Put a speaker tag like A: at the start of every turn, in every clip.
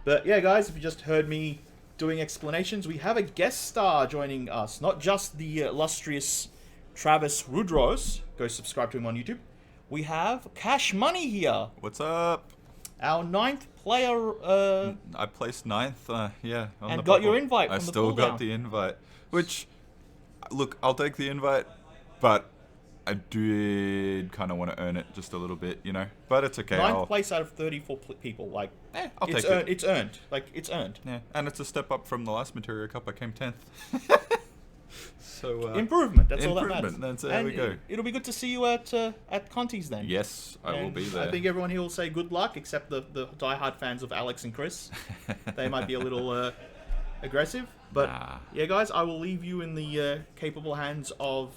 A: But yeah, guys, if you just heard me doing explanations, we have a guest star joining us. Not just the illustrious Travis Rudrose. Go subscribe to him on YouTube. We have Cash Money here.
B: What's up?
A: Our 9th player.
B: I placed 9th, yeah.
A: And got your invite from
B: I
A: the
B: still
A: pull-down.
B: got the invite. Which, look, I'll take the invite, but I did kind of want to earn it just a little bit, you know? But it's okay.
A: 9th place out of 34 people. Like,
B: I'll take
A: it.
B: it.
A: It's earned. Like, it's earned.
B: Yeah, and it's a step up from the last Materia Cup. I came 10th. So
A: Improvement. That's all that matters.
B: That's there we go.
A: It'll be good to see you at Conti's then.
B: Yes, I will be there.
A: I think everyone here will say good luck, except the diehard fans of Alex and Chris. They might be a little aggressive. But yeah, guys, I will leave you in the capable hands of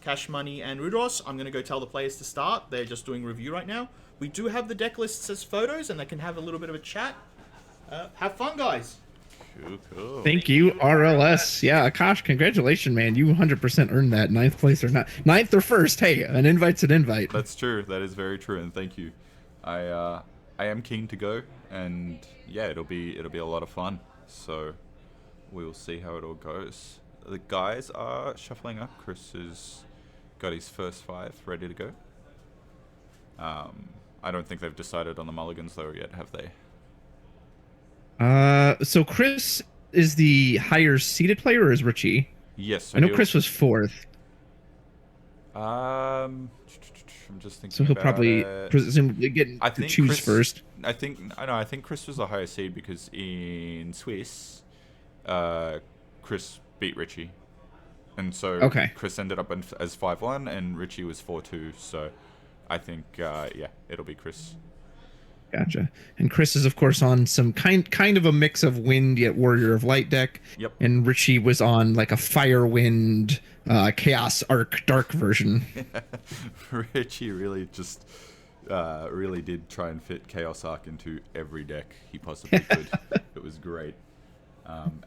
A: Cash Money and Rudrose. I'm going to go tell the players to start. They're just doing review right now. We do have the deck lists as photos, and they can have a little bit of a chat. Have fun, guys.
B: Cool.
C: Thank you, RLS. Yeah, Akash, congratulations, man. You 100% earned that 9th place or not. 9th or 1st. Hey, an invite's an invite.
B: That's true. That is very true, and thank you. I am keen to go, and yeah, it'll be a lot of fun. So we will see how it all goes. The guys are shuffling up. Chris has got his first 5 ready to go. I don't think they've decided on the mulligans though yet, have they?
C: So Chris is the higher seeded player, or is Richie?
B: Yes. So
C: I know Chris was 4th.
B: I'm just thinking.
C: So he'll probably presumably get to choose
B: Chris,
C: first.
B: I think Chris was the higher seed because in Swiss, Chris beat Richie, and so Chris ended up as 5-1 and Richie was 4-2. So I think yeah, it'll be Chris.
C: Gotcha. And Chris is, of course, on some kind of a mix of wind yet Warrior of Light deck.
B: Yep.
C: And Richie was on like a Fire Wind Chaos Arc Dark version.
B: Richie really just really did try and fit Chaos Arc into every deck he possibly could. It was great.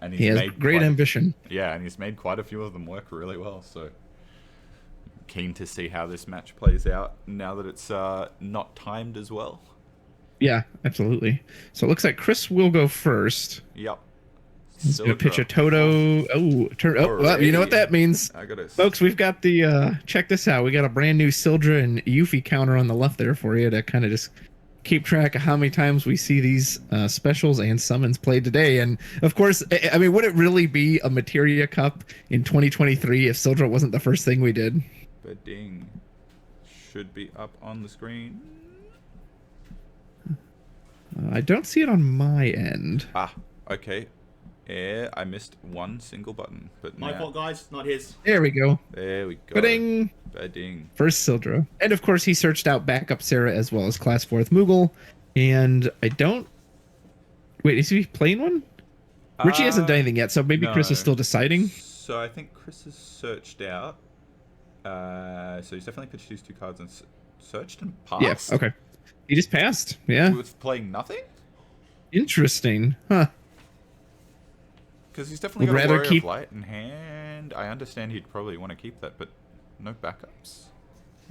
B: And
C: he has great ambition.
B: Yeah, and he's made quite a few of them work really well. So keen to see how this match plays out now that it's not timed as well.
C: Yeah, absolutely. So it looks like Chris will go first.
B: Yep.
C: He's going to pitch a Toto. Well, you know what that means. Folks, we've got the, check this out. We got a brand new Sildra and Yuffie counter on the left there for you to kind of just keep track of how many times we see these specials and summons played today. And of course, I mean, would it really be a Materia Cup in 2023 if Sildra wasn't the first thing we did?
B: Bidding should be up on the screen.
C: I don't see it on my end.
B: Okay. Yeah, I missed one single button, but
A: my fault, guys, not his.
C: There we go.
B: There we go.
C: Bidding. First Sildra. And of course, he searched out backup Sarah as well as Class 4th Moogle. And I don't... Wait, is he playing one? Richie hasn't done anything yet, so maybe Chris is still deciding.
B: So I think Chris has searched out. So he's definitely pitched these 2 cards and searched and passed.
C: Yeah, okay. He just passed, yeah.
B: With playing nothing?
C: Interesting, huh?
B: Because he's definitely got a Warrior of Light in hand. I understand he'd probably want to keep that, but no backups.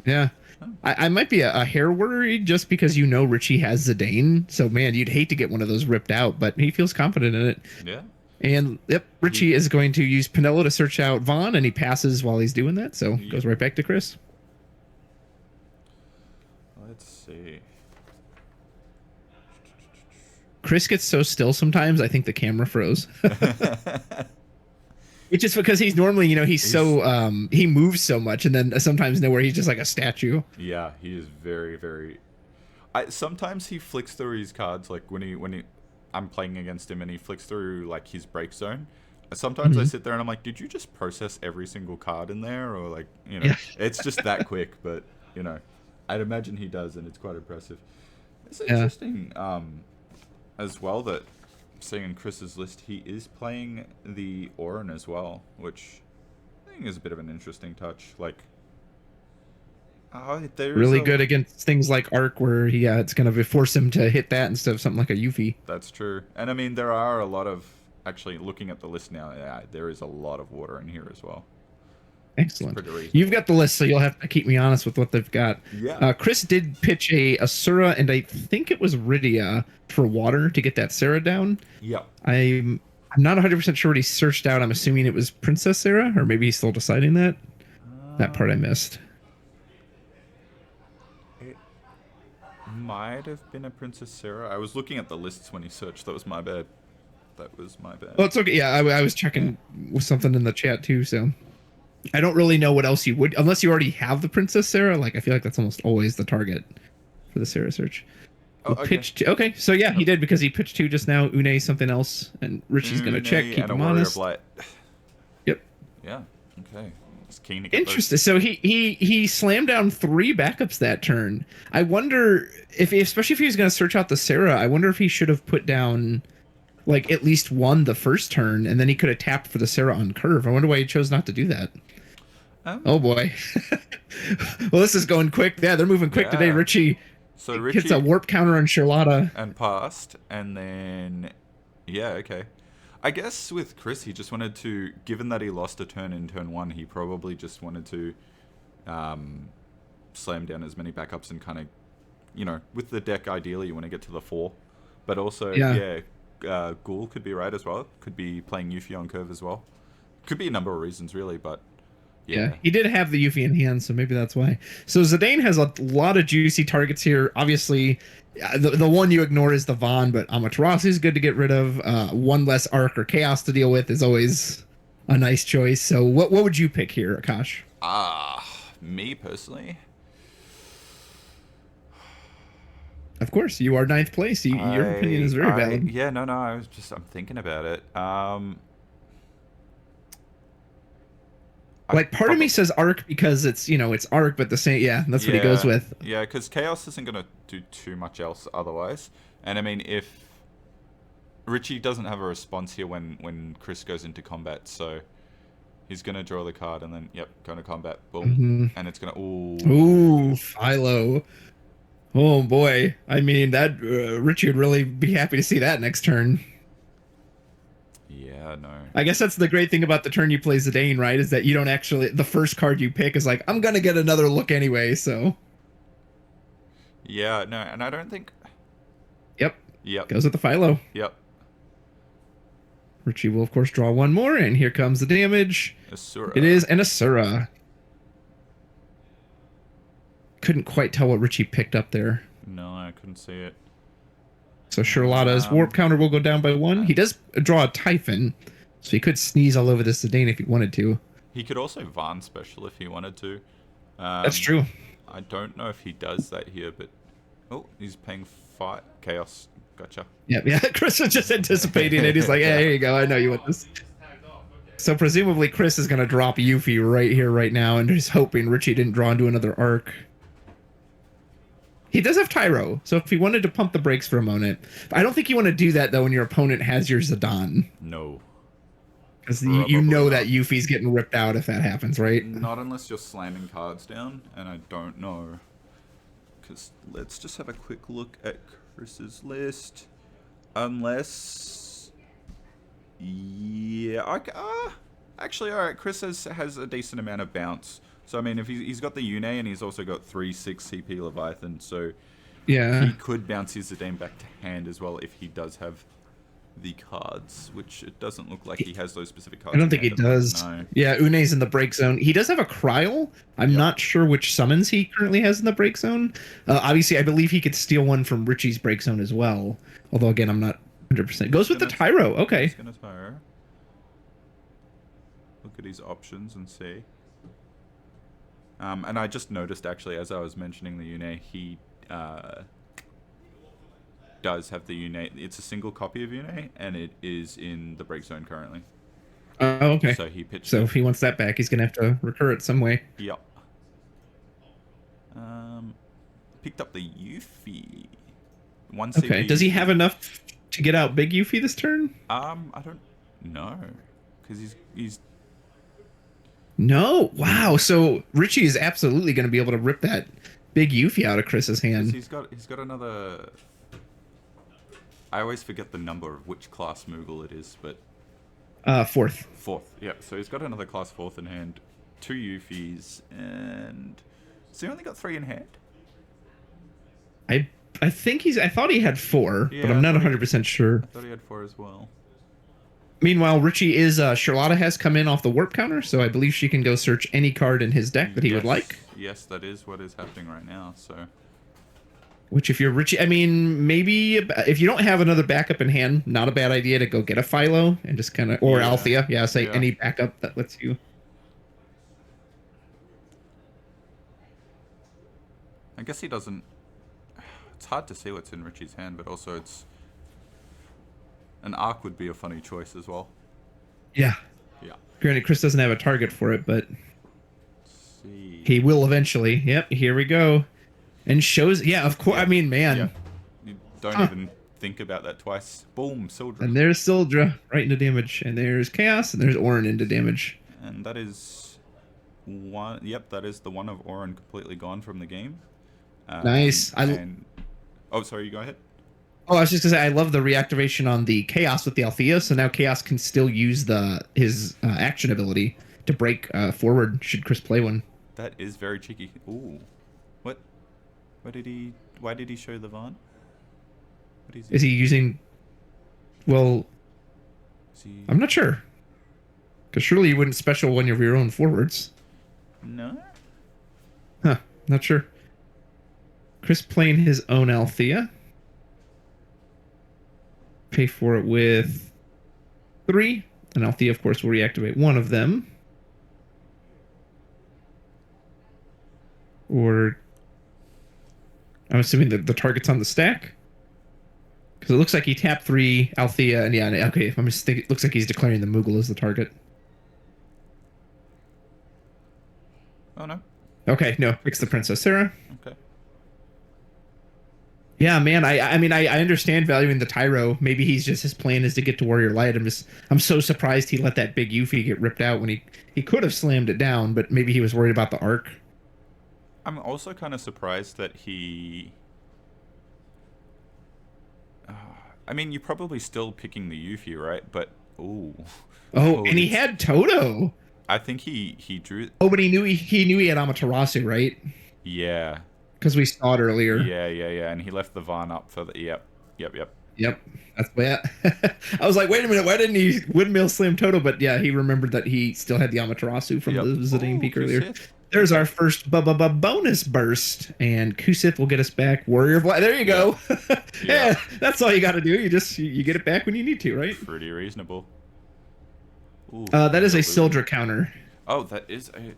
C: Yeah. Oh. I might be a hair worried just because you know Richie has Zidane. So, man, you'd hate to get one of those ripped out, but he feels confident in it.
B: Yeah.
C: And, yep, Richie is going to use Pinello to search out Vaughn, and he passes while he's doing that, so goes right back to Chris.
B: Let's see.
C: Chris gets so still sometimes, I think the camera froze. Which is because he's normally, you know, he's so, he moves so much, and then sometimes nowhere he's just like a statue.
B: Yeah, he is very, very... sometimes he flicks through his cards, like when I'm playing against him and he flicks through like his break zone. Sometimes I sit there and I'm like, did you just process every single card in there? Or like, you know, it's just that quick, but you know, I'd imagine he does, and it's quite impressive. It's interesting as well that seeing in Chris's list, he is playing the Orin as well, which I think is a bit of an interesting touch. Like,
C: really good against things like Arc, where it's going to force him to hit that instead of something like a Yuffie.
B: That's true. And I mean, there are a lot of, actually looking at the list now, there is a lot of water in here as well.
C: Excellent. You've got the list, so you'll have to keep me honest with what they've got.
B: Yeah.
C: Chris did pitch a Asura, and I think it was Rydia for water to get that Sarah down.
B: Yep.
C: I'm not 100% sure what he searched out. I'm assuming it was Princess Sarah, or maybe he's still deciding that. That part I missed.
B: It might have been a Princess Sarah. I was looking at the lists when he searched. That was my bad. Oh,
C: it's okay. Yeah, I was checking with something in the chat too, so... I don't really know what else you would, unless you already have the Princess Sarah. Like, I feel like that's almost always the target for the Sarah search. Okay, so yeah, he did, because he pitched 2 just now. Une something else, and Richie's gonna check. Keep him honest.
B: Yep. Yeah. Okay. Just keen to get
C: interesting. So he slammed down 3 backups that turn. I wonder if, especially if he was gonna search out the Sarah, I wonder if he should have put down like at least 1 the first turn, and then he could have tapped for the Sarah on curve. I wonder why he chose not to do that. Oh boy. Well, this is going quick. Yeah, they're moving quick today. Richie hits a warp counter on Charlotta.
B: And passed. And then, yeah, okay. I guess with Chris, he just wanted to, given that he lost a turn in turn 1, he probably just wanted to slam down as many backups and kind of, you know, with the deck, ideally, you want to get to the 4. But also, Ghoul could be right as well. Could be playing Yuffie on curve as well. Could be a number of reasons, really, but...
C: Yeah, he did have the Yuffie in hand, so maybe that's why. So Zidane has a lot of juicy targets here. Obviously, the one you ignore is the Vaughn, but Amaterasu is good to get rid of. 1 less Arc or Chaos to deal with is always a nice choice. So what would you pick here, Akash?
B: Me personally?
C: Of course, you are 9th place. Your opinion is very valid.
B: Yeah, no, I'm thinking about it.
C: Like, part of me says Arc because it's, you know, it's Arc, but the same, that's what he goes with.
B: Yeah, because Chaos isn't going to do too much else otherwise. And I mean, if Richie doesn't have a response here when Chris goes into combat, so he's going to draw the card and then, go into combat, boom. And it's going to,
C: Ooh, Philo. Oh boy. I mean, that Richie would really be happy to see that next turn.
B: Yeah, no.
C: I guess that's the great thing about the turn you play Zidane, right? Is that you don't actually... The first card you pick is like, I'm going to get another look anyway, so...
B: Yeah, no, and I don't think...
C: Yep.
B: Yep.
C: Goes with the Philo.
B: Yep.
C: Richie will, of course, draw 1 more, and here comes the damage.
B: Asura.
C: It is an Asura. Couldn't quite tell what Richie picked up there.
B: No, I couldn't see it.
C: So Charlotta's warp counter will go down by 1. He does draw a Typhon, so he could sneeze all over this Zidane if he wanted to.
B: He could also Vaughn special if he wanted to.
C: That's true.
B: I don't know if he does that here, but... Oh, he's paying 5. Chaos. Gotcha.
C: Yeah. Chris was just anticipating it. He's like, yeah, here you go. I know you want this. So presumably Chris is going to drop Yuffie right here, right now, and just hoping Richie didn't draw into another Arc. He does have Tyro, so if he wanted to pump the brakes for a moment. I don't think you want to do that, though, when your opponent has your Zidane.
B: No.
C: Because you know that Yuffie's getting ripped out if that happens, right?
B: Not unless you're slamming cards down, and I don't know. Because let's just have a quick look at Chris's list. Unless... Yeah, actually, alright, Chris has a decent amount of bounce. So, I mean, if he's got the Une and he's also got 3/6 CP Leviathan, so he could bounce his Zidane back to hand as well if he does have the cards, which it doesn't look like he has those specific cards.
C: I don't think he does. No. Yeah, Une's in the break zone. He does have a Cryol. I'm not sure which summons he currently has in the break zone. Obviously, I believe he could steal one from Richie's break zone as well. Although, again, I'm not 100%. Goes with the Tyro. Okay.
B: He's gonna Tyro. Look at his options and see. And I just noticed, actually, as I was mentioning the Une, he does have the Une. It's a single copy of Une, and it is in the break zone currently.
C: Oh, okay.
B: So he pitched.
C: So if he wants that back, he's gonna have to recur it some way.
B: Yep. Picked up the Yuffie.
C: Okay. Does he have enough to get out big Yuffie this turn?
B: I don't know, because he's.
C: No, wow. So Richie is absolutely going to be able to rip that big Yuffie out of Chris's hand.
B: He's got another. I always forget the number of which class Moogle it is, but.
C: 4th.
B: 4th, yeah. So he's got another class 4th in hand. 2 Euphies, and so he only got 3 in hand.
C: I think I thought he had 4,
B: Yeah,
C: but I'm not 100% sure.
B: I thought he had 4 as well.
C: Meanwhile, Richie is Charlotta has come in off the warp counter, so I believe she can go search any card in his deck that he would like.
B: Yes, that is what is happening right now. So,
C: which if you're Richie, I mean, maybe if you don't have another backup in hand, not a bad idea to go get a Philo and just kind of, or Althea, any backup that lets you.
B: I guess he doesn't. It's hard to see what's in Richie's hand, but also it's. An Arc would be a funny choice as well.
C: Yeah.
B: Yeah.
C: Granted, Chris doesn't have a target for it, but
B: see.
C: He will eventually. Yep, here we go. And shows, of course. Yeah. I mean, man.
B: Yeah. You don't even think about that twice. Boom, Sildra.
C: And there's Sildra right into damage. And there's Chaos, and there's Orin into damage.
B: And that is one. Yep, that is the one of Orin completely gone from the game.
C: Nice.
B: Oh, sorry, you go ahead.
C: Oh, I was just gonna say I love the reactivation on the Chaos with the Althea, so now Chaos can still use his action ability to break forward should Chris play one.
B: That is very cheeky. Ooh, what? Why did he show the Vaughn? What is he?
C: Is he using? Well, I'm not sure. Because surely you wouldn't special one of your own forwards.
B: No.
C: Huh? Not sure. Chris playing his own Althea. Pay for it with 3, and Althea, of course, will reactivate one of them. Or I'm assuming that the target's on the stack, because it looks like he tapped 3 Althea, and okay. If I'm just thinking, it looks like he's declaring the Moogle as the target.
B: Oh no.
C: Okay, no, it's the Princess Sarah.
B: Okay.
C: Yeah, man. I mean, I understand valuing the Tyro. Maybe his plan is to get to Warrior Light. I'm so surprised he let that big Yuffie get ripped out when he could have slammed it down, but maybe he was worried about the arc.
B: I'm also kind of surprised that he. I mean, you're probably still picking the Yuffie, right? But oh,
C: and he had Toto.
B: I think he drew.
C: Oh, but he knew he had Amaterasu, right?
B: Yeah.
C: Because we saw it earlier.
B: Yeah, and he left the Vaughn up for the. Yep.
C: That's why I was like, wait a minute, why didn't he windmill slam Toto? But yeah, he remembered that he still had the Amaterasu from the visiting peak earlier. There's our first bonus burst, and Kusith will get us back Warrior of Light. There you go. Yeah, that's all you got to do. You get it back when you need to, right?
B: Pretty reasonable. Ooh,
C: that is a Sildra counter.
B: Oh, that is a.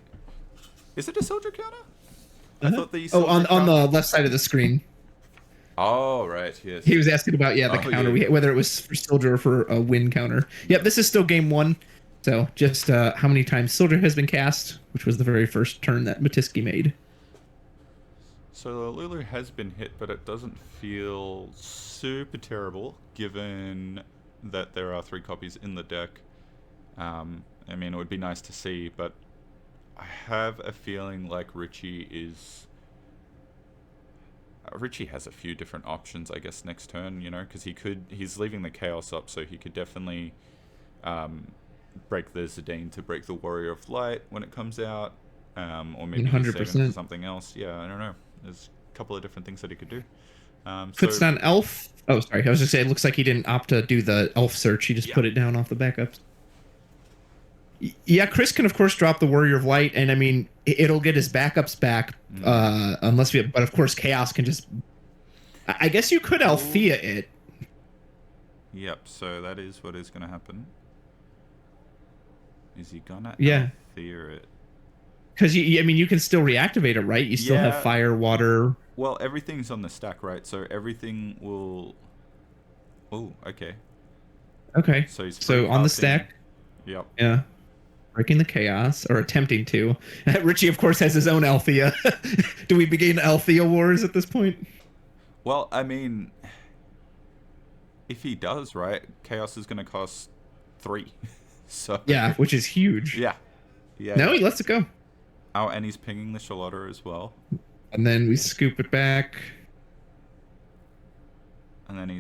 B: Is it a Sildra counter? I thought the
C: on the left side of the screen.
B: Oh, right, yes.
C: He was asking about the counter, whether it was for Sildra or for a win counter. Yep, this is still game 1. So just how many times Sildra has been cast, which was the very first turn that Matiski made.
B: So Lulu has been hit, but it doesn't feel super terrible, given that there are 3 copies in the deck. I mean, it would be nice to see, but I have a feeling like Richie has a few different options, I guess, next turn, because he's leaving the Chaos up, so he could definitely break the Zidane to break the Warrior of Light when it comes out, or maybe
C: 100%.
B: save him for something else. Yeah, I don't know. There's a couple of different things that he could do.
C: Puts down Elf. Oh, sorry. I was just saying, it looks like he didn't opt to do the Elf search. He just put it down off the backups. Yeah, Chris can of course drop the Warrior of Light, and I mean it'll get his backups back, but of course Chaos can just. I guess you could Althea it.
B: Yep. So that is what is going to happen. Is he gonna Althea it?
C: Because you can still reactivate it, right? You still have fire, water.
B: Well, everything's on the stack, right? So everything will. Oh, okay.
C: Okay. So on the stack.
B: Yep.
C: Yeah. Breaking the Chaos, or attempting to. Richie, of course, has his own Althea. Do we begin Althea wars at this point?
B: Well, I mean, if he does, right, Chaos is going to cost 3. So
C: yeah, which is huge.
B: Yeah.
C: No, he lets it go.
B: Oh, and he's pinging the Charlotta as well.
C: And then we scoop it back.
B: And then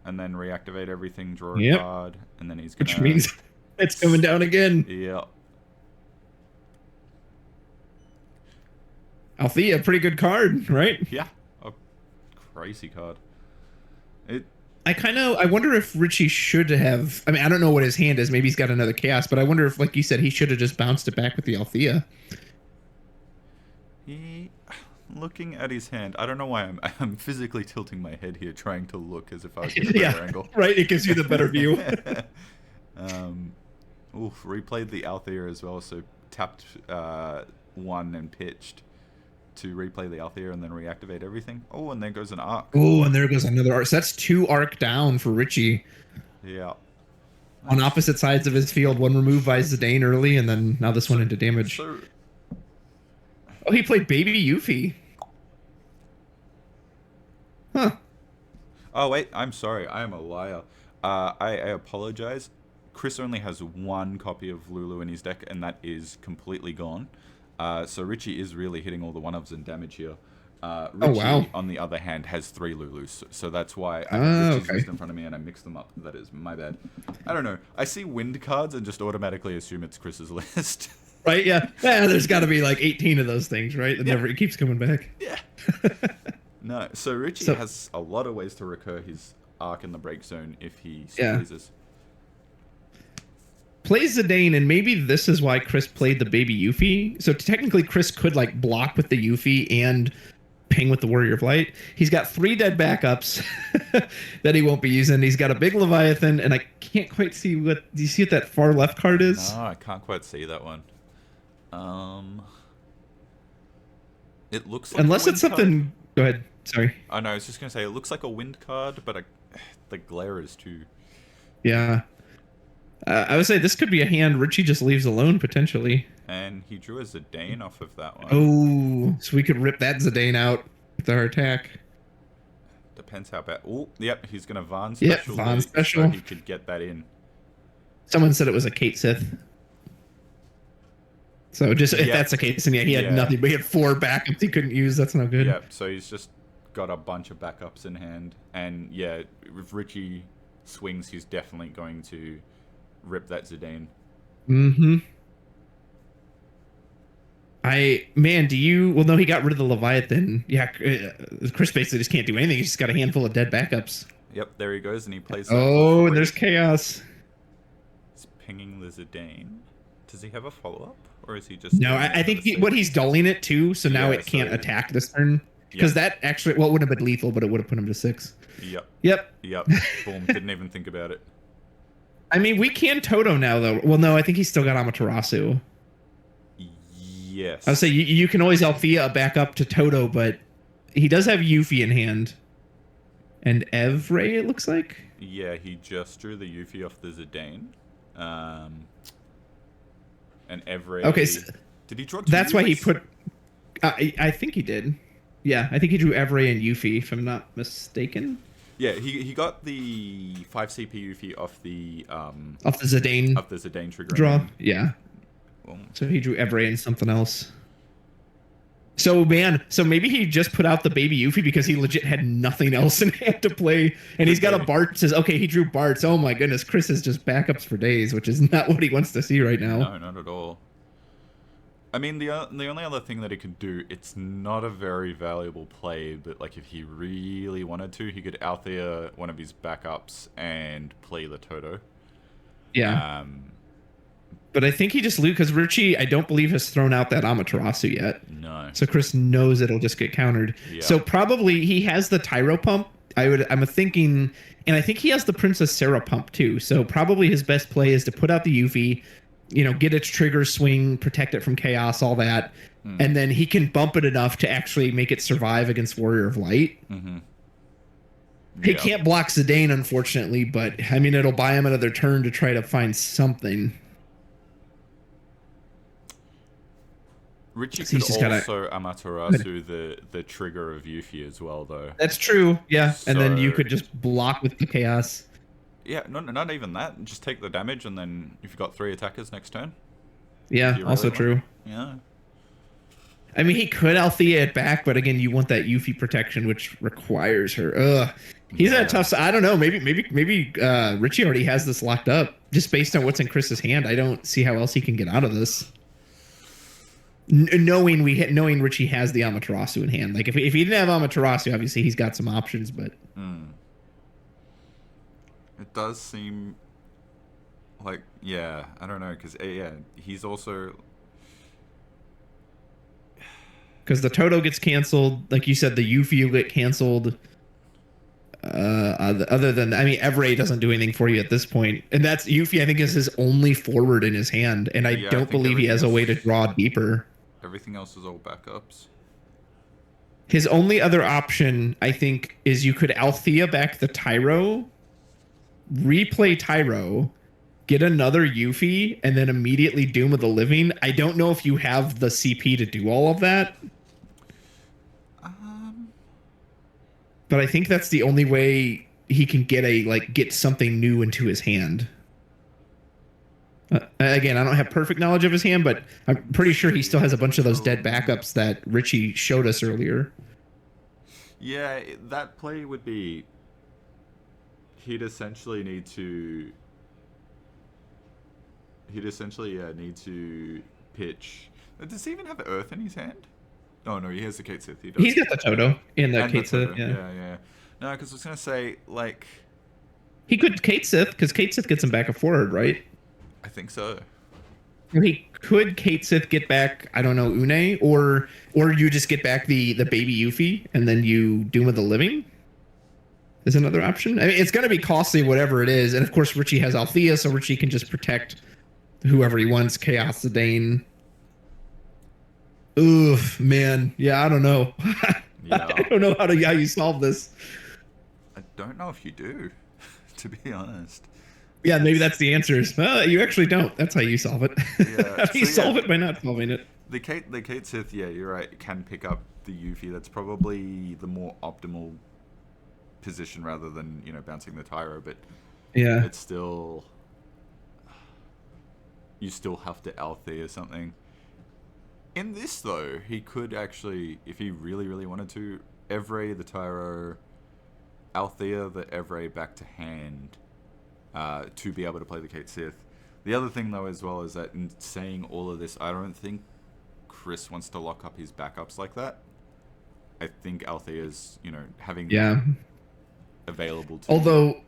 B: and then reactivate everything, draw a card, and then he's gonna.
C: Which means it's coming down again.
B: Yeah.
C: Althea, pretty good card, right?
B: Yeah, a crazy card.
C: I wonder if Richie should have. I mean, I don't know what his hand is. Maybe he's got another chaos, but I wonder if, like you said, he should have just bounced it back with the Althea.
B: Looking at his hand, I don't know why I'm physically tilting my head here, trying to look as if I was in a better angle.
C: Right. It gives you the better view.
B: Replayed the Althea as well, so tapped one and pitched to replay the Althea and then reactivate everything. Oh, and there goes an arc.
C: Oh, and there goes another arc. So that's 2 arc down for Richie.
B: Yeah.
C: On opposite sides of his field, one removed by Zidane early, and then now this one into damage. Oh, he played Baby Yuffie. Huh.
B: Oh, wait, I'm sorry. I am a liar. I apologize. Chris only has 1 copy of Lulu in his deck, and that is completely gone. So Richie is really hitting all the 1-ofs and damage here. Richie, on the other hand, has 3 Lulus, so that's why I have Richie's list in front of me and I mixed them up. That is my bad. I don't know. I see wind cards and just automatically assume it's Chris's list.
C: Right? Yeah. Yeah. There's got to be like 18 of those things, right? It keeps coming back.
B: Yeah. No. So Richie has a lot of ways to recur his arc in the break zone if he pleases.
C: Plays Zidane, and maybe this is why Chris played the Baby Yuffie. So technically, Chris could like block with the Yuffie and ping with the Warrior of Light. He's got 3 dead backups that he won't be using. He's got a big Leviathan, and I can't quite see what. Do you see what that far left card is?
B: No, I can't quite see that one. It looks like
C: unless it's something. Card. Go ahead. Sorry.
B: Oh no, I was just gonna say it looks like a wind card, but the glare is too.
C: Yeah. I would say this could be a hand Richie just leaves alone, potentially.
B: And he drew a Zidane off of that one.
C: Oh, so we could rip that Zidane out with our attack.
B: Depends how bad. Oh, yep, he's going to Vaughn special.
C: Yep, Vaughn special.
B: So he could get that in.
C: Someone said it was a Kate Sith. So just if that's the case, and he had nothing, but he had 4 backups he couldn't use. That's not good.
B: Yeah, so he's just got a bunch of backups in hand. And yeah, if Richie swings, he's definitely going to rip that Zidane.
C: Mm-hmm. Well, no, he got rid of the Leviathan. Yeah, Chris basically just can't do anything. He's just got a handful of dead backups.
B: Yep, there he goes, and he plays.
C: Oh, and there's chaos.
B: He's pinging the Zidane. Does he have a follow-up, or is he just?
C: No, I think what he's dulling it too, so now it can't attack this turn. Because that actually, well, it wouldn't have been lethal, but it would have put him to 6.
B: Yep. Boom. Didn't even think about it.
C: I mean, we can Toto now, though. Well, no, I think he's still got Amaterasu.
B: Yes.
C: I would say you can always Althea back up to Toto, but he does have Yuffie in hand. And Evray, it looks like?
B: Yeah, he just drew the Yuffie off the Zidane. And Evray...
C: Okay, so
B: did he draw 2
C: that's
B: Yuffies?
C: Why he put... I think he did. Yeah, I think he drew Evray and Yuffie, if I'm not mistaken.
B: Yeah, he got the 5 CP Yuffie off the
C: Zidane.
B: Off the Zidane trigger.
C: Draw, yeah.
B: Well,
C: so he drew Evray and something else. So maybe he just put out the Baby Yuffie because he legit had nothing else in hand to play, and he's got a Bart. Says, okay, he drew Barts. Oh my goodness, Chris is just backups for days, which is not what he wants to see right now.
B: No, not at all. I mean, the only other thing that he could do, it's not a very valuable play, but like if he really wanted to, he could Althea one of his backups and play the Toto.
C: Yeah. But I think he just lose because Richie, I don't believe, has thrown out that Amaterasu yet.
B: No.
C: So Chris knows it'll just get countered. Yeah. So probably he has the Tyro Pump. I'm thinking, and I think he has the Princess Sarah Pump too. So probably his best play is to put out the Yuffie, get its trigger, swing, protect it from chaos, all that. And then he can bump it enough to actually make it survive against Warrior of Light.
B: Mm-hmm.
C: He can't block Zidane, unfortunately, but I mean, it'll buy him another turn to try to find something.
B: Richie could also Amaterasu the trigger of Yuffie as well, though.
C: That's true, yeah. So, and then you could just block with the chaos.
B: Yeah, not even that. Just take the damage, and then you've got 3 attackers next turn.
C: Yeah, really also true.
B: Yeah.
C: I mean, he could Althea it back, but again, you want that Yuffie protection, which requires her. Ugh. He's at a tough. I don't know. Maybe Richie already has this locked up, just based on what's in Chris's hand. I don't see how else he can get out of this. knowing Richie has the Amaterasu in hand. Like if he didn't have Amaterasu, obviously he's got some options, but
B: it does seem like, yeah, I don't know, because he's also,
C: because the Toto gets canceled, like you said, the Yuffie will get canceled. Other than, I mean, Evray doesn't do anything for you at this point, and that's Yuffie. I think is his only forward in his hand, and I don't believe he has a way to draw deeper.
B: Everything else is all backups.
C: His only other option, I think, is you could Althea back the Tyro, replay Tyro, get another Yuffie, and then immediately Doom of the Living. I don't know if you have the CP to do all of that. But I think that's the only way he can get something new into his hand. Again, I don't have perfect knowledge of his hand, but I'm pretty sure he still has a bunch of those dead backups that Richie showed us earlier.
B: Yeah, that play would be... He'd essentially need to pitch... Does he even have Earth in his hand? Oh, no, he has the Kate Sith.
C: He's got the Toto in the Kate Sith,
B: yeah. No, because I was going to say, like...
C: He could Kate Sith, because Kate Sith gets him back and forward, right?
B: I think so.
C: He could Kate Sith get back, I don't know, Une, or you just get back the baby Yuffie, and then you Doom of the Living is another option. I mean, it's going to be costly, whatever it is. And, of course, Richie has Althea, so Richie can just protect whoever he wants, Chaos Zidane. Oof, man. Yeah, I don't know.
B: Yeah.
C: I don't know how you solve this.
B: I don't know if you do, to be honest.
C: Yeah, maybe that's the answer. Well, you actually don't. That's how you solve it.
B: Yeah.
C: How do you solve it by not solving it?
B: The Kate Sith, yeah, you're right, can pick up the Yuffie. That's probably the more optimal position rather than, bouncing the Tyro, but
C: yeah,
B: it's still... You still have to Althea or something. In this, though, he could actually, if he really, really wanted to, Evray the Tyro, Althea the Evray back to hand, to be able to play the Kate Sith. The other thing, though, as well, is that in saying all of this, I don't think Chris wants to lock up his backups like that. I think Althea's, having available to...
C: Although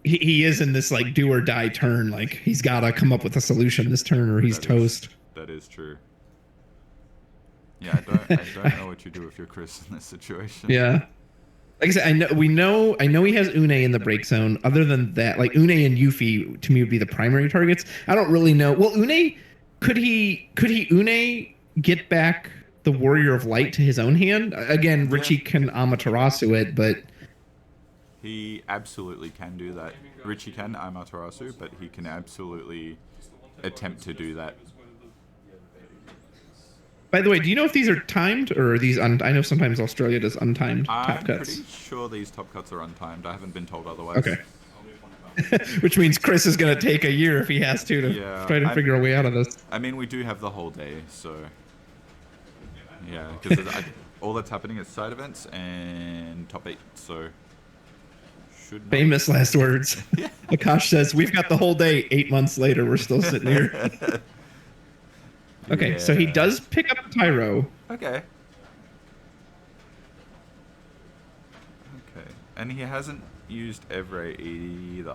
C: he is in this, like, do or die turn. Like, he's got to come up with a solution this turn or he's toast.
B: That is true. Yeah, I don't know what you do if you're Chris in this situation.
C: Yeah. Like I said, I know he has Une in the break zone. Other than that, like Une and Yuffie to me would be the primary targets. I don't really know. Well, Une, could he Une get back the Warrior of Light to his own hand? Again, Richie can Amaterasu it, but
B: he absolutely can do that. Richie can Amaterasu, but he can absolutely attempt to do that.
C: By the way, do you know if these are timed or are these I know sometimes Australia does untimed top cuts.
B: I'm pretty sure these top cuts are untimed. I haven't been told otherwise.
C: Okay. Which means Chris is going to take a year if he has to try to figure a way out of this.
B: I mean, we do have the whole day, so... Yeah, because all that's happening is side events and top 8, so...
C: Famous last words.
B: Yeah.
C: Akash says, we've got the whole day. 8 months later, we're still sitting here. Okay, yeah. So he does pick up Tyro.
B: Okay. And he hasn't used Evray either.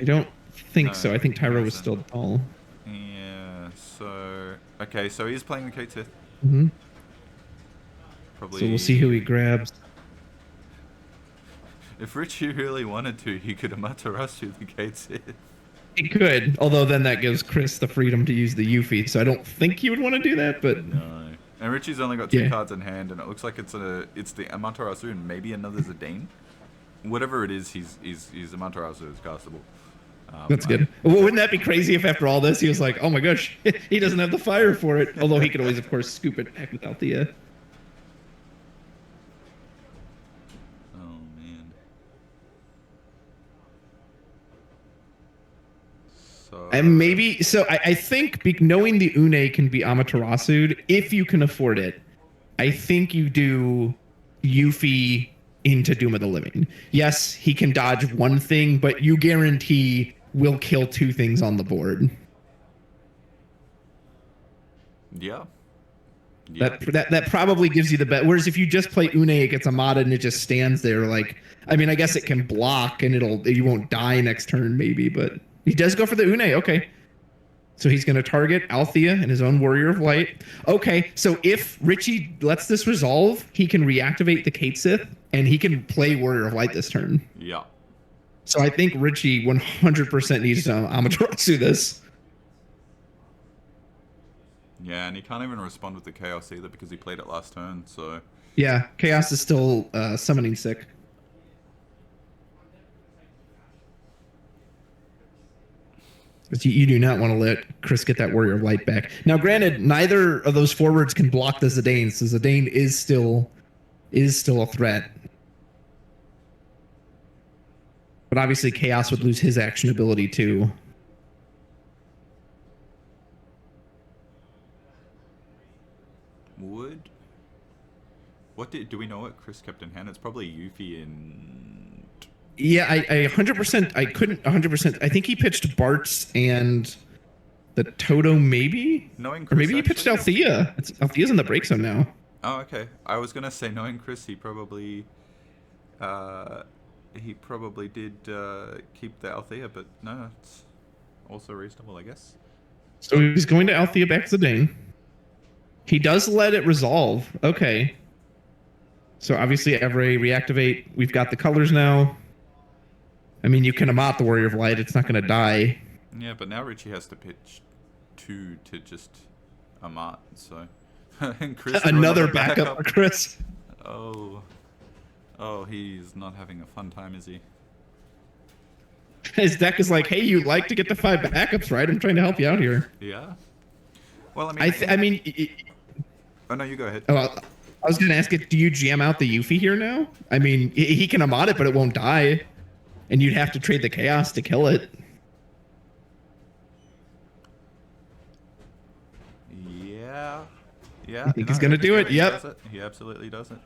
C: I don't think so. I think Tyro was still dull.
B: Yeah, so... Okay, so he's playing the Kate Sith.
C: Mm-hmm.
B: Probably...
C: So we'll see who he grabs.
B: If Richie really wanted to, he could Amaterasu the Kate Sith.
C: He could, although then that gives Chris the freedom to use the Yuffie, so I don't think he would want to do that, but...
B: No. And Richie's only got 2 cards in hand, and it looks like it's the Amaterasu and maybe another Zidane. Whatever it is, his Amaterasu is castable.
C: That's good. Wouldn't that be crazy if after all this he was like, oh my gosh, he doesn't have the fire for it, although he could always, of course, scoop it back with Althea. And maybe, so I think knowing the Une can be Amaterasu'd, if you can afford it, I think you do Yuffie into Doom of the Living. Yes, he can dodge one thing, but you guarantee will kill 2 things on the board.
B: Yeah.
C: That probably gives you the bet. Whereas if you just play Une, it gets Amada and it just stands there. Like, I mean, I guess it can block and you won't die next turn maybe, but he does go for the Une. Okay. So he's going to target Althea and his own Warrior of Light. Okay, so if Richie lets this resolve, he can reactivate the Kate Sith and he can play Warrior of Light this turn.
B: Yeah.
C: So I think Richie 100% needs to Amaterasu this.
B: Yeah, and he can't even respond with the Chaos either because he played it last turn, so...
C: Yeah, Chaos is still summoning sick. But you do not want to let Chris get that Warrior of Light back. Now, granted, neither of those forwards can block the Zidane, so Zidane is still a threat. But obviously, Chaos would lose his action ability too.
B: Would? Do we know what Chris kept in hand? It's probably Yuffie and...
C: Yeah, I 100%. I couldn't 100%. I think he pitched Bart's and the Toto, maybe.
B: Knowing Chris,
C: or maybe he pitched Althea. Althea's in the break zone now.
B: Oh, okay. I was gonna say, knowing Chris, he probably did keep the Althea, but no, it's also reasonable, I guess.
C: So he's going to Althea back to Zidane. He does let it resolve. Okay. So obviously, Evray reactivate. We've got the colors now. I mean, you can Amat the Warrior of Light. It's not going to die.
B: Yeah, but now Richie has to pitch 2 to just Amat, so... and Chris
C: another backup for Chris.
B: Oh, he's not having a fun time, is he?
C: His deck is like, hey, you like to get the 5 backups, right? I'm trying to help you out here.
B: Yeah. Well, I mean... Oh, no, you go ahead.
C: Oh, I was going to ask it, do you jam out the Yuffie here now? I mean, he can Amat it, but it won't die. And you'd have to trade the Chaos to kill it.
B: Yeah.
C: I think he's going to do it. Yep.
B: He absolutely does it.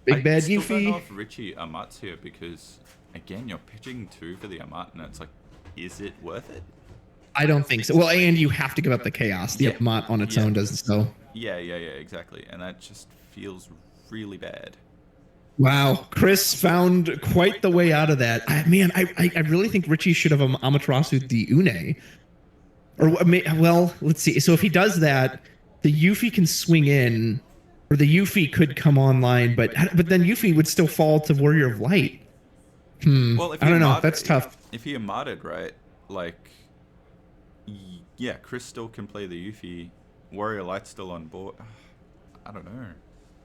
C: Big bad Yuffie.
B: I still don't know if Richie Amat's here because, again, you're pitching 2 for the Amat, and it's like, is it worth it?
C: I don't think so. Well, and you have to give up the Chaos. The Amat on its own doesn't so.
B: Yeah, exactly. And that just feels really bad.
C: Wow, Chris found quite the way out of that. I really think Richie should have Amaterasu the Une. Or, well, let's see. So if he does that, the Yuffie can swing in, or the Yuffie could come online, but then Yuffie would still fall to Warrior of Light.
B: Well, if
C: I don't know. That's tough.
B: If he Amatted, right, like, yeah, Chris still can play the Yuffie. Warrior of Light's still on board. I don't know.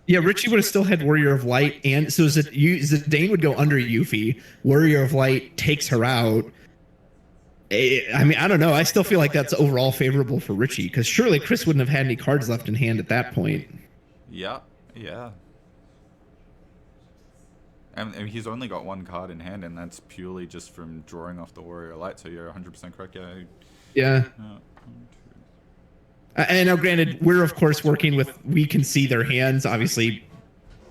C: Yeah, Richie would have still had Warrior of Light, and so Zidane would go under Yuffie. Warrior of Light takes her out. I mean, I don't know. I still feel like that's overall favorable for Richie, because surely Chris wouldn't have had any cards left in hand at that point.
B: Yeah. And he's only got 1 card in hand, and that's purely just from drawing off the Warrior of Light, so you're 100% correct.
C: Yeah. And now, granted, we're of course working with. We can see their hands. Obviously,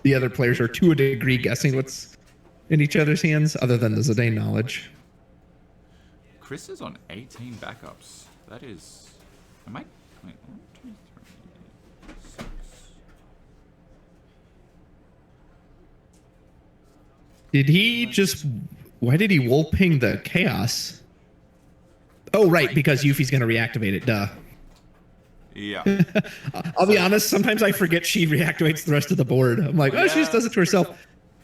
C: the other players are to a degree guessing what's in each other's hands, other than the Zidane knowledge.
B: Chris is on 18 backups. That is. Am I? Wait, 1, 2, 3, 6.
C: Did he just? Why did he wool ping the Chaos? Oh, right, because Yuffie's going to reactivate it. Duh.
B: Yeah.
C: I'll be honest, sometimes I forget she reactivates the rest of the board. I'm like, oh, she just does it to herself.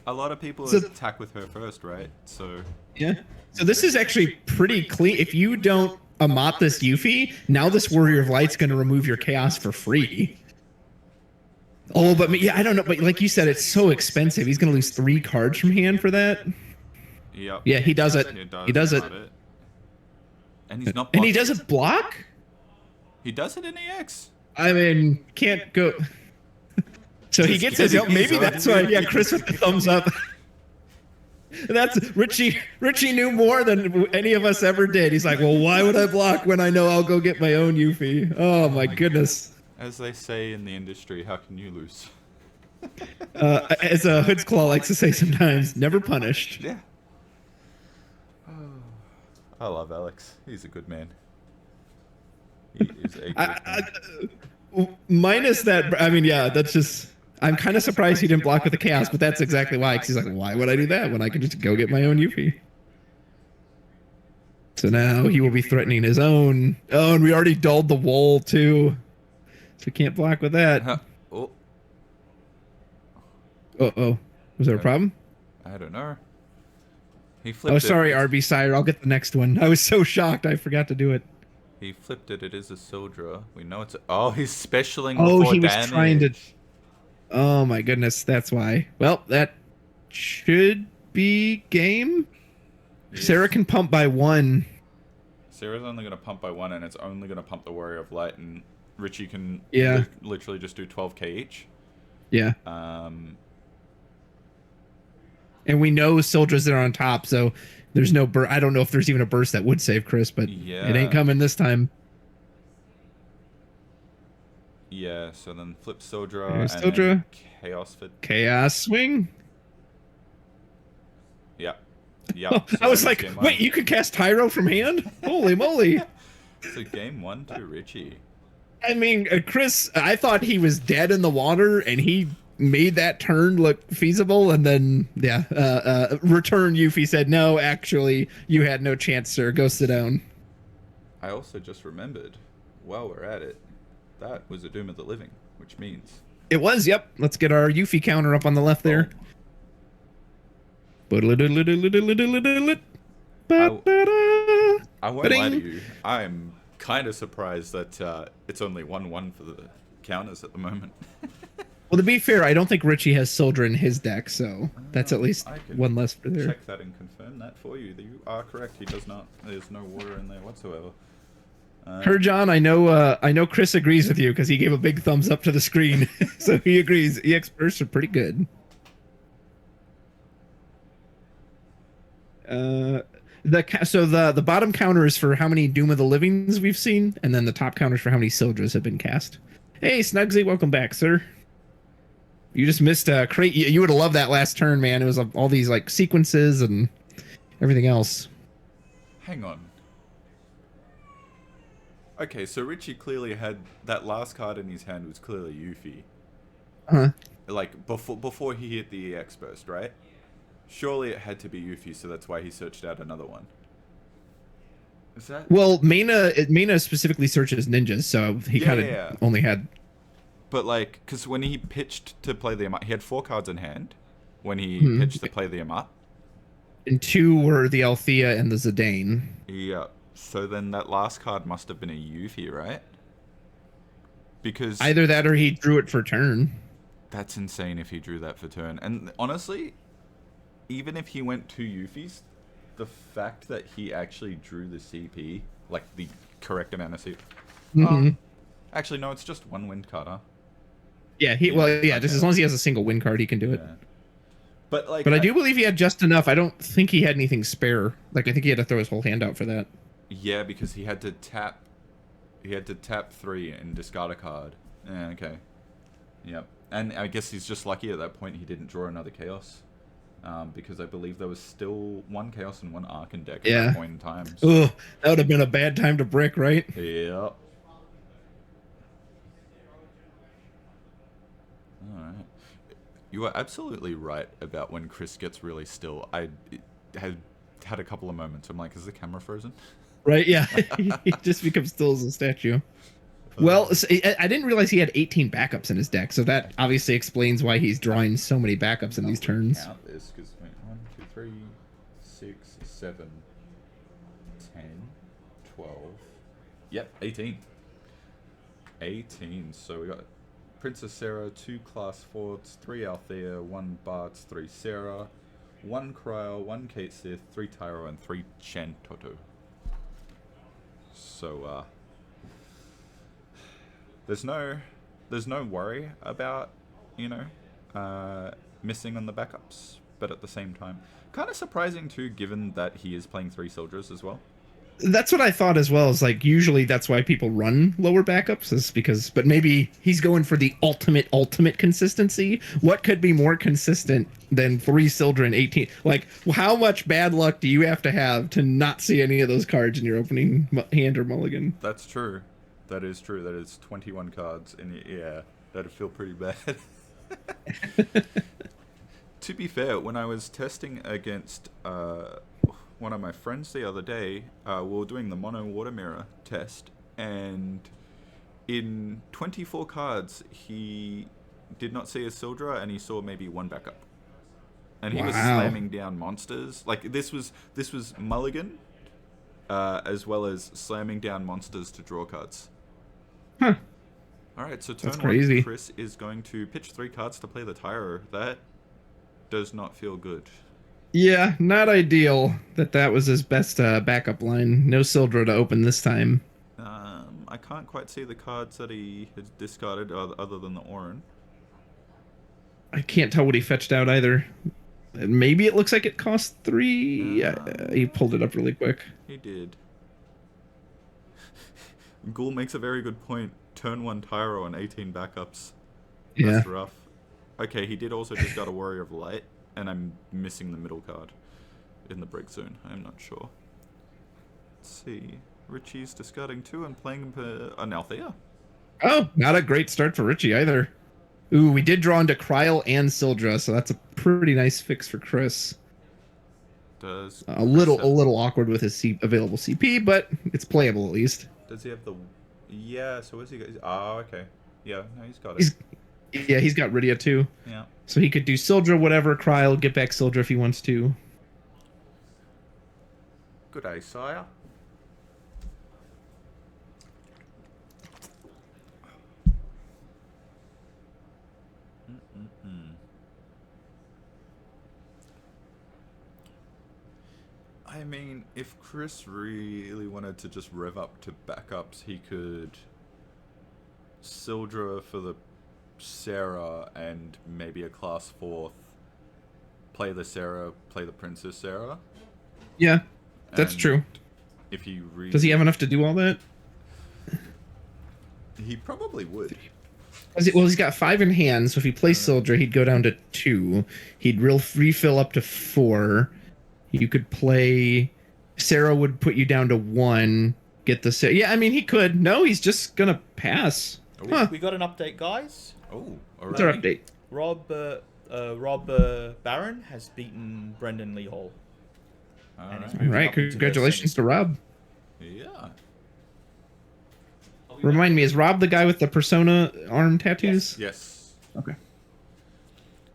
B: A lot of people attack with her first, right? So.
C: Yeah. So this is actually pretty clean. If you don't Amat this Yuffie, now this Warrior of Light's going to remove your Chaos for free. Oh, but yeah, I don't know. But like you said, it's so expensive. He's going to lose 3 cards from hand for that.
B: Yep.
C: Yeah, he does it. He does it.
B: And he's not.
C: And he doesn't block?
B: He does it in EX.
C: I mean, can't go. So he gets his. Maybe that's why. Yeah, Chris with the thumbs up. That's Richie. Richie knew more than any of us ever did. He's like, well, why would I block when I know I'll go get my own Yuffie? Oh my goodness.
B: As they say in the industry, how can you lose?
C: As a Hood's Claw likes to say sometimes, never punished.
B: Yeah. I love Alex. He's a good man. He is a good man.
C: Minus that, I mean, yeah, that's just. I'm kind of surprised he didn't block with the chaos, but that's exactly why. Because he's like, why would I do that when I can just go get my own Yuffie? So now he will be threatening his own. Oh, and we already dulled the wall too, so we can't block with that.
B: Oh.
C: Uh-oh. Was there a problem?
B: I don't know. He flipped
C: it. Sorry, RB Sire. I'll get the next one. I was so shocked I forgot to do it.
B: He flipped it. It is a Sildra. We know it's a... Oh, he's specialing
C: before he was damage. Trying to... Oh my goodness, that's why. Well, that should be game. Yes. Sarah can pump by 1.
B: Sarah's only going to pump by 1, and it's only going to pump the Warrior of Light, and Richie can literally just do 12k each.
C: Yeah. And we know Sildra's there on top, so there's no burst. I don't know if there's even a burst that would save Chris, but it ain't coming this time.
B: Yeah, so then flip Sildra
C: and
B: Sildra. Chaos for...
C: Chaos swing?
B: Yeah. Yeah.
C: Oh, I was like, wait, you can cast Tyro from hand? Holy moly.
B: So game 1 to Richie.
C: I mean, Chris, I thought he was dead in the water, and he made that turn look feasible, and then, return Yuffie said, no, actually, you had no chance, sir. Go sit down.
B: I also just remembered, while we're at it, that was a Doom of the Living, which means...
C: It was, yep. Let's get our Yuffie counter up on the left there.
B: I won't lie to you. I'm kind of surprised that it's only 1-1 for the counters at the moment.
C: Well, to be fair, I don't think Richie has Sildra in his deck, so that's at least one less for there.
B: Check that and confirm that for you. You are correct. He does not. There's no water in there whatsoever.
C: John, I know Chris agrees with you because he gave a big thumbs up to the screen, so he agrees. EX bursts are pretty good. So the bottom counter is for how many Doom of the Livings we've seen, and then the top counter is for how many Sildras have been cast. Hey, Snugsy, welcome back, sir. You just missed crate. You would have loved that last turn, man. It was all these like sequences and everything else.
B: Hang on. Okay, so Richie clearly had that last card in his hand was clearly Yuffie. Like before he hit the EX burst, right? Surely it had to be Yuffie, so that's why he searched out another one. Is that...
C: Well, Mana specifically searches ninjas, so he kind of only had...
B: But like, because when he pitched to play the Amat, he had 4 cards in hand when he pitched to play the Amat.
C: And 2 were the Althea and the Zidane.
B: Yeah, so then that last card must have been a Yuffie, right? Because...
C: Either that or he drew it for turn.
B: That's insane if he drew that for turn. And honestly... Even if he went 2 Yuffies, the fact that he actually drew the CP, like the correct amount of CP. Actually, no, it's just 1 wind card, huh?
C: Yeah, just as long as he has a single wind card, he can do it.
B: But
C: I do believe he had just enough. I don't think he had anything spare. Like, I think he had to throw his whole hand out for that.
B: Yeah, because he had to tap 3 and discard a card. Yeah, okay. Yep. And I guess he's just lucky at that point he didn't draw another Chaos. Because I believe there was still 1 Chaos and 1 Archon deck at that point in time. So.
C: Oh, that would have been a bad time to brick, right?
B: Yep. Alright. You are absolutely right about when Chris gets really still. I had a couple of moments. I'm like, is the camera frozen?
C: Right, yeah. He just becomes still as a statue. Well, I didn't realize he had 18 backups in his deck, so that obviously explains why he's drawing so many backups in these turns.
B: Count this, because 1, 2, 3, 6, 7, 10, 12. Yep, 18. 18. So we got Princess Sarah, 2 Class Forts, 3 Althea, 1 Bards, 3 Sarah, 1 Cryo, 1 Kate Sith, 3 Tyro, and 3 Chen Toto. So, There's no worry about, missing on the backups, but at the same time, kind of surprising too, given that he is playing 3 soldiers as well.
C: That's what I thought as well. Is like usually that's why people run lower backups, is because, but maybe he's going for the ultimate consistency. What could be more consistent than 3 Sildra and 18? Like, how much bad luck do you have to not see any of those cards in your opening hand or mulligan?
B: That's true. That is true. That is 21 cards, and yeah, that'd feel pretty bad. To be fair, when I was testing against one of my friends the other day, we were doing the mono water mirror test, and in 24 cards, he did not see a Sildra, and he saw maybe one backup. And he was slamming down monsters. Like, this was Mulligan, as well as slamming down monsters to draw cards.
C: Huh.
B: Alright, so turn
C: crazy.
B: 1, Chris is going to pitch 3 cards to play the Tyro. That does not feel good.
C: Yeah, not ideal that was his best backup line. No Sildra to open this time.
B: I can't quite see the cards that he has discarded other than the Orin.
C: I can't tell what he fetched out either. Maybe it looks like it cost 3. He pulled it up really quick.
B: He did. Ghoul makes a very good point. Turn 1 Tyro and 18 backups. That's rough. Okay, he did also discard a Warrior of Light, and I'm missing the middle card in the break zone. I'm not sure. Let's see. Richie's discarding 2 and playing an Althea.
C: Oh, not a great start for Richie either. Ooh, we did draw into Kryl and Sildra, so that's a pretty nice fix for Chris.
B: Does
C: a little awkward with his available CP, but it's playable at least.
B: Does he have the? Yeah. So what's he got? Oh, okay. Yeah. No, he's got it.
C: He's got Rydia too.
B: Yeah.
C: So he could do Sildra, whatever. Kryl, get back Sildra if he wants to.
B: Good day, sire. I mean, if Chris really wanted to just rev up to backups, he could Sildra for the Sarah and maybe a class 4th. Play the Sarah, play the Princess Sarah.
C: Yeah, that's true.
B: If he
C: Does he have enough to do all that?
B: He probably would.
C: Well, he's got 5 in hand, so if he plays Sildra, he'd go down to 2. He'd refill up to 4. You could play... Sarah would put you down to 1. Get the... Yeah, I mean, he could. No, he's just gonna pass.
A: Huh. We got an update, guys.
B: Oh, alright.
C: What's our update?
A: Rob Barron has beaten Brendan Lee Hall.
C: Alright, congratulations to Rob.
B: Yeah.
C: Remind me, is Rob the guy with the Persona arm tattoos?
B: Yes.
C: Okay.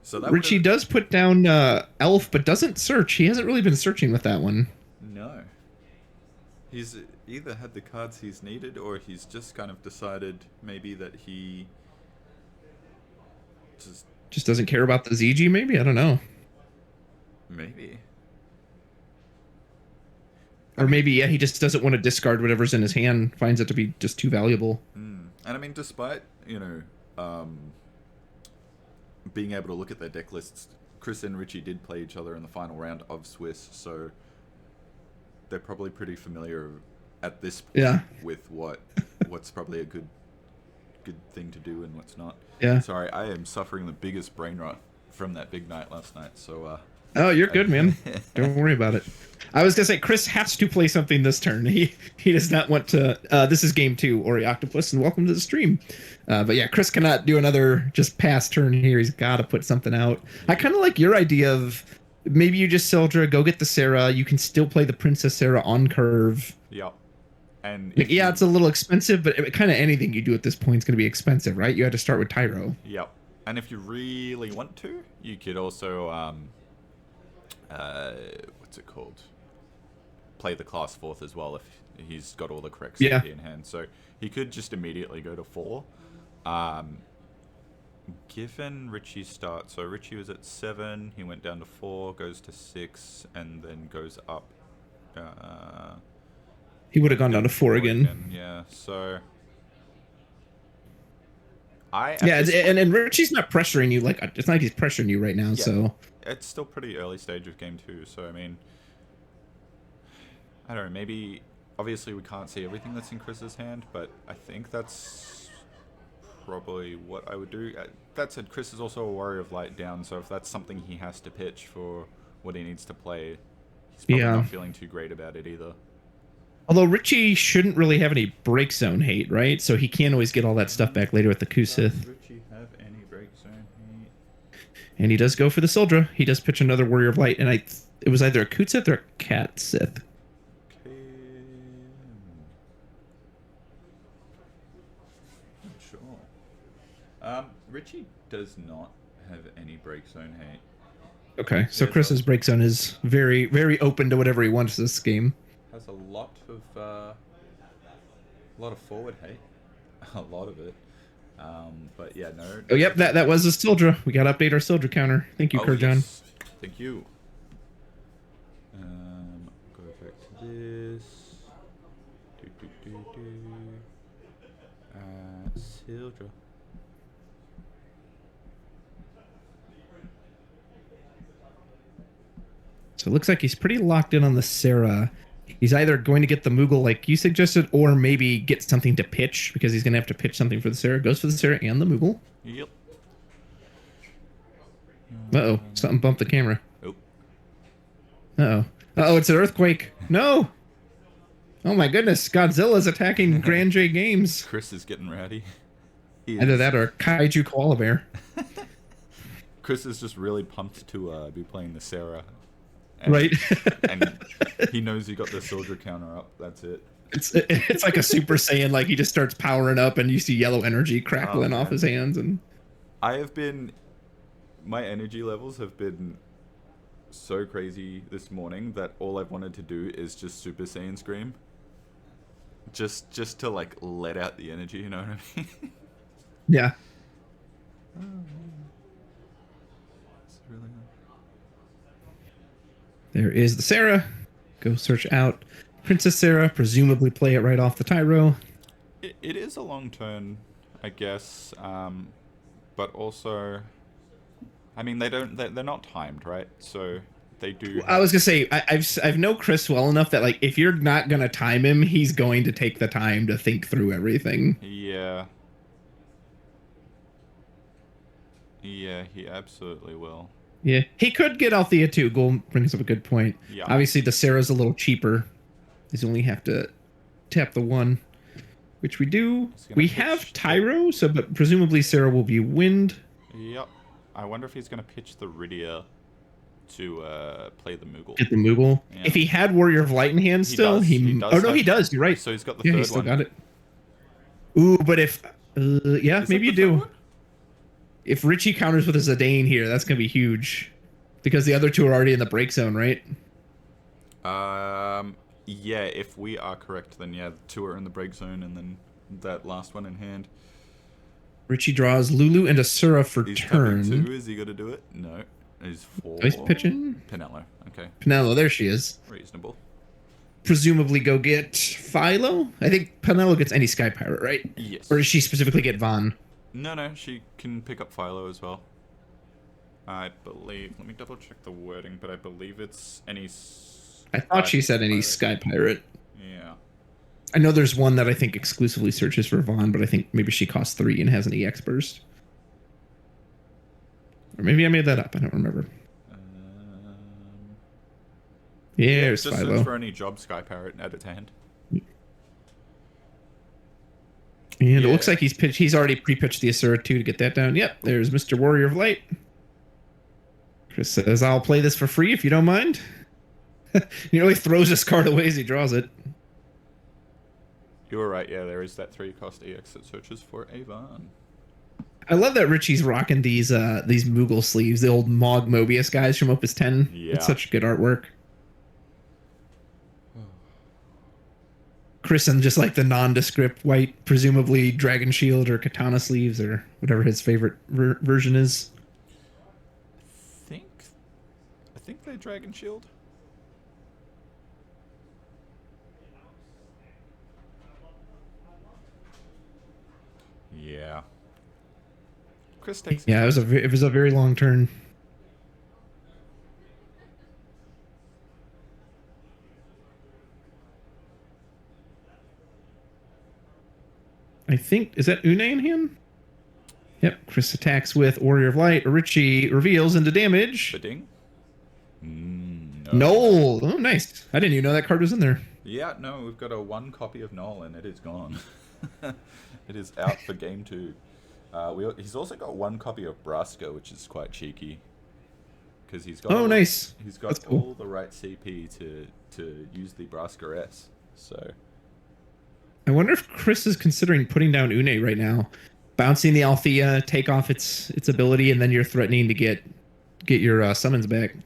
B: So that
C: Richie does put down Elf, but doesn't search. He hasn't really been searching with that one.
B: No. He's either had the cards he's needed, or he's just kind of decided maybe that he
C: just doesn't care about the ZG, maybe? I don't know.
B: Maybe.
C: Or maybe, yeah, he just doesn't want to discard whatever's in his hand, finds it to be just too valuable.
B: And I mean, despite, being able to look at their deck lists, Chris and Richie did play each other in the final round of Swiss, so they're probably pretty familiar at this point with what's probably a good thing to do and what's not.
C: Yeah.
B: Sorry, I am suffering the biggest brain rot from that big night last night, so
C: oh, you're good, man. Don't worry about it. I was gonna say Chris has to play something this turn. He does not want to. This is game 2, Ori Octopus, and welcome to the stream. But yeah, Chris cannot do another just pass turn here. He's got to put something out. I kind of like your idea of maybe you just Sildra, go get the Sarah. You can still play the Princess Sarah on curve.
B: Yep. And
C: yeah, it's a little expensive, but kind of anything you do at this point is going to be expensive, right? You had to start with Tyro.
B: Yep. And if you really want to, you could also what's it called? Play the class 4th as well if he's got all the correct CP in hand. So he could just immediately go to 4. Given Richie's start, so Richie was at 7, he went down to 4, goes to 6, and then goes up.
C: He would have gone down to 4 again.
B: Yeah, so
C: and Richie's not pressuring you, like it's not like he's pressuring you right now. So
B: it's still pretty early stage of game 2. So I mean, I don't know. Maybe obviously we can't see everything that's in Chris's hand, but I think that's probably what I would do. That said, Chris is also a Warrior of Light down, so if that's something he has to pitch for what he needs to play, he's probably not feeling too great about it either.
C: Although Richie shouldn't really have any break zone hate, right? So he can always get all that stuff back later with the Kusith.
B: Does Richie have any break zone hate?
C: And he does go for the Sildra. He does pitch another Warrior of Light, and it was either a Kutsith or a Cat Sith.
B: Okay. Not sure. Richie does not have any break zone hate.
C: Okay, so Chris's break zone is very, very open to whatever he wants this game.
B: Has a lot of forward hate, a lot of it. But yeah, no.
C: Oh, yep, that was a Sildra. We got to update our Sildra counter. Thank you, Kurjan.
B: Yes. Thank you. Go back to this. Sildra.
C: So it looks like he's pretty locked in on the Sarah. He's either going to get the Moogle like you suggested, or maybe get something to pitch, because he's going to have to pitch something for the Sarah. Goes for the Sarah and the Moogle.
B: Yep.
C: Uh-oh, something bumped the camera.
B: Oh.
C: Uh-oh. Uh-oh, it's an earthquake. No! Oh my goodness, Godzilla's attacking Grand J Games.
B: Chris is getting rowdy.
C: Either that or Kaiju Koala Bear.
B: Chris is just really pumped to be playing the Sarah.
C: Right.
B: And he knows he got the Sildra counter up. That's it.
C: It's like a Super Saiyan. Like he just starts powering up, and you see yellow energy crackling off his hands. And
B: my energy levels have been so crazy this morning that all I've wanted to do is just Super Saiyan scream. Just to like let out the energy. You know what I mean?
C: Yeah.
B: It's really nice.
C: There is the Sarah. Go search out Princess Sarah. Presumably play it right off the Tyro.
B: It is a long turn, I guess, but also, I mean, they're not timed, right? So they do.
C: I was gonna say I've known Chris well enough that like if you're not gonna time him, he's going to take the time to think through everything.
B: Yeah. Yeah, he absolutely will.
C: Yeah, he could get Althea too. Gold brings up a good point.
B: Yeah.
C: Obviously, the Sarah's a little cheaper. You only have to tap the one, which we do. We have Tyro, so but presumably Sarah will be wind.
B: Yep. I wonder if he's gonna pitch the Rydia to play the Moogle.
C: Get the Moogle.
B: Yeah.
C: If he had Warrior of Light in hand still, he does. Oh no, he does. You're right.
B: So he's got the
C: yeah,
B: third
C: he still
B: one.
C: got it. Ooh, but if yeah, maybe you do. If Richie counters with a Zidane here, that's going to be huge. Because the other two are already in the break zone, right?
B: Yeah, if we are correct, then yeah, the two are in the break zone, and then that last one in hand.
C: Richie draws Lulu and Asura for turn.
B: Two. Is he going to do it? No. He's 4.
C: Oh, he's pitching?
B: Pinello. Okay.
C: Pinello, there she is.
B: Reasonable.
C: Presumably go get Philo? I think Pinello gets any Sky Pirate, right?
B: Yes.
C: Or does she specifically get Vaughn?
B: No, she can pick up Philo as well. I believe. Let me double check the wording, but I believe it's any.
C: I thought she said any Sky Pirate.
B: Yeah.
C: I know there's one that I think exclusively searches for Vaughn, but I think maybe she costs 3 and has an EX burst. Or maybe I made that up. I don't remember. Yeah, there's
B: just
C: Philo.
B: search for any job Sky Pirate at its hand.
C: And it looks like he's already pre-pitched the Asura 2 to get that down. Yep, there's Mr. Warrior of Light. Chris says, I'll play this for free if you don't mind. He really throws his card away as he draws it.
B: You were right, yeah, there is that 3-cost EX that searches for Avon.
C: I love that Richie's rocking these Moogle sleeves, the old Mog Mobius guys from Opus 10.
B: Yeah.
C: It's such good artwork. Chris in just like the nondescript white, presumably Dragon Shield or Katana sleeves or whatever his favorite version is.
B: I think they're Dragon Shield. Yeah. Chris takes.
C: Yeah, it was a very long turn. I think, is that Une in him? Yep, Chris attacks with Warrior of Light. Richie reveals into damage.
B: Ding.
C: Null. Oh, nice. I didn't even know that card was in there.
B: Yeah, no, we've got a 1 copy of Null, and it is gone. It is out for game 2. He's also got 1 copy of Braska, which is quite cheeky. Because he's got
C: nice.
B: He's got
C: That's cool.
B: all the right CP to use the Braska S. So
C: I wonder if Chris is considering putting down Une right now, bouncing the Althea, take off its ability, and then you're threatening to get your summons back.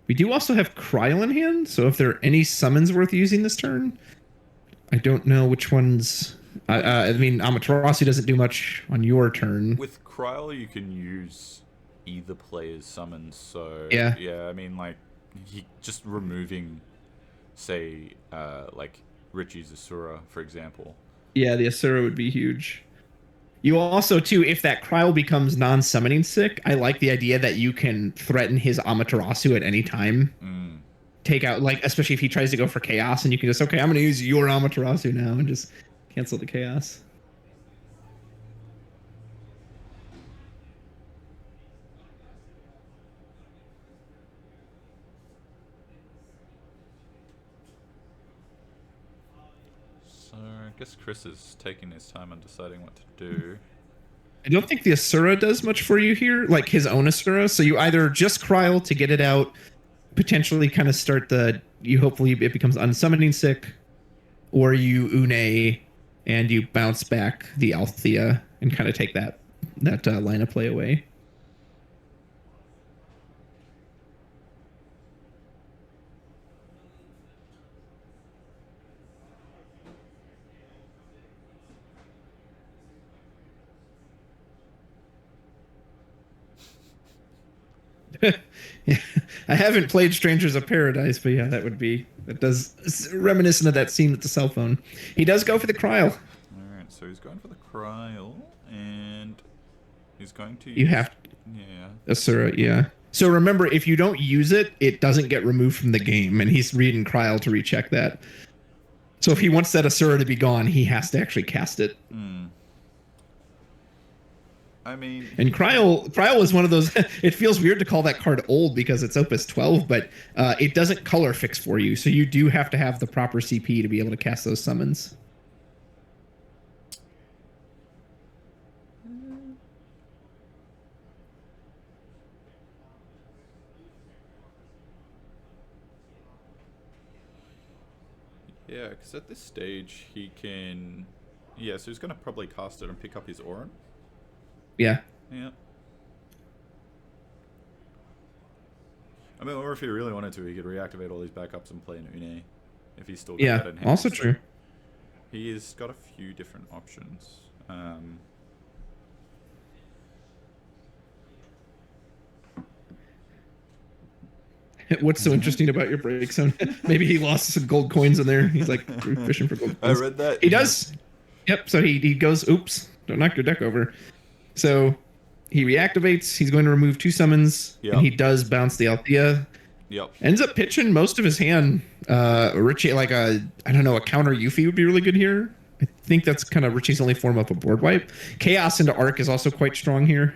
C: We do also have Cryle in hand, so if there are any summons worth using this turn, I don't know which ones. I mean, Amaterasu doesn't do much on your turn.
B: with Cryle, you can use either player's summons. So
C: Yeah.
B: I mean, like he just removing, say, like Richie's Asura, for example.
C: Yeah, the Asura would be huge. You also, too, if that Cryle becomes non-summoning sick, I like the idea that you can threaten his Amaterasu at any time. Take out, like, especially if he tries to go for Chaos, and you can just, okay, I'm going to use your Amaterasu now and just cancel the Chaos.
B: So I guess Chris is taking his time on deciding what to do.
C: I don't think the Asura does much for you here, like his own Asura. So you either just Cryle to get it out, potentially kind of start you hopefully it becomes unsummoning sick, or you Une and you bounce back the Althea and kind of take that line of play away. Yeah, I haven't played Strangers of Paradise, but yeah, that does reminiscent of that scene with the cell phone. He does go for the Cryle.
B: All right, so he's going for the Cryle, and he's going to.
C: You have Asura, yeah. So remember, if you don't use it, it doesn't get removed from the game, and he's reading Cryle to recheck that. So if he wants that Asura to be gone, he has to actually cast it.
B: I mean,
C: and Cryle is one of those. It feels weird to call that card old because it's Opus 12, but it doesn't color fix for you, so you do have to have the proper CP to be able to cast those summons.
B: Yeah, because at this stage he can. Yeah, so he's going to probably cast it and pick up his Auron.
C: Yeah.
B: Yeah. I mean, or if he really wanted to, he could reactivate all these backups and play an Une if he's still got that in hand.
C: Also true.
B: He has got a few different options.
C: What's so interesting about your break zone? Maybe he lost some gold coins in there. He's like fishing for gold coins.
B: I read that.
C: He does. Yep. So he goes, oops, don't knock your deck over. So he reactivates. He's going to remove 2 summons.
B: Yep.
C: And he does bounce the Althea.
B: Yep.
C: Ends up pitching most of his hand. Richie, like a counter Yuffie would be really good here. I think that's kind of Richie's only form of a board wipe. Chaos into Arc is also quite strong here.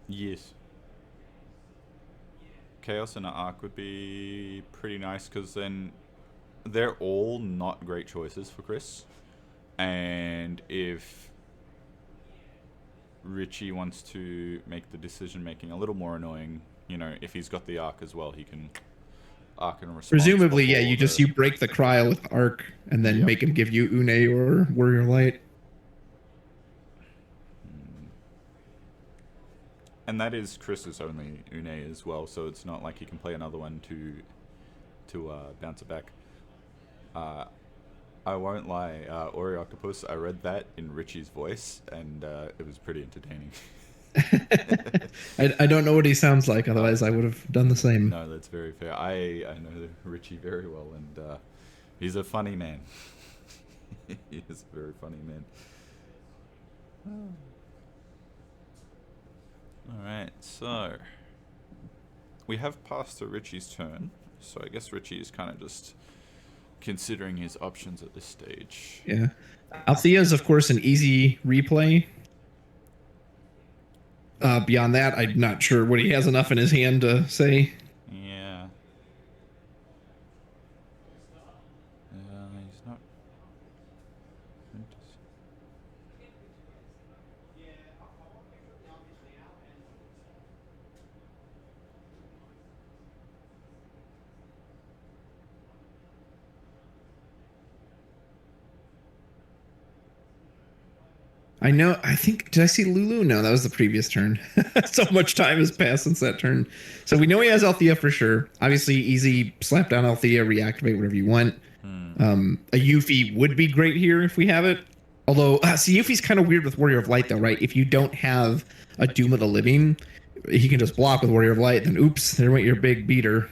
B: Yes. Chaos and Arc would be pretty nice because then they're all not great choices for Chris. And if Richie wants to make the decision making a little more annoying, if he's got the Arc as well, he can Arc and response.
C: Presumably, yeah, you break the Cryle with Arc and then make him give you Une or Warrior Light.
B: And that is Chris's only Une as well, so it's not like he can play another one to bounce it back. I won't lie, Ori Octopus, I read that in Richie's voice, and it was pretty entertaining.
C: I don't know what he sounds like, otherwise I would have done the same.
B: No, that's very fair. I know Richie very well, and he's a funny man. He is a very funny man. Alright, so we have passed to Richie's turn, so I guess Richie is kind of just considering his options at this stage.
C: Yeah. Althea is, of course, an easy replay. Beyond that, I'm not sure what he has enough in his hand to say.
B: Yeah. He's not...
C: I know. I think, did I see Lulu? No, that was the previous turn. So much time has passed since that turn. So we know he has Althea for sure. Obviously, easy slap down Althea, reactivate whatever you want. A Yuffie would be great here if we have it. Although, see, Yuffie's kind of weird with Warrior of Light, though, right? If you don't have a Doom of the Living, he can just block with Warrior of Light. Then, oops, there went your big beater.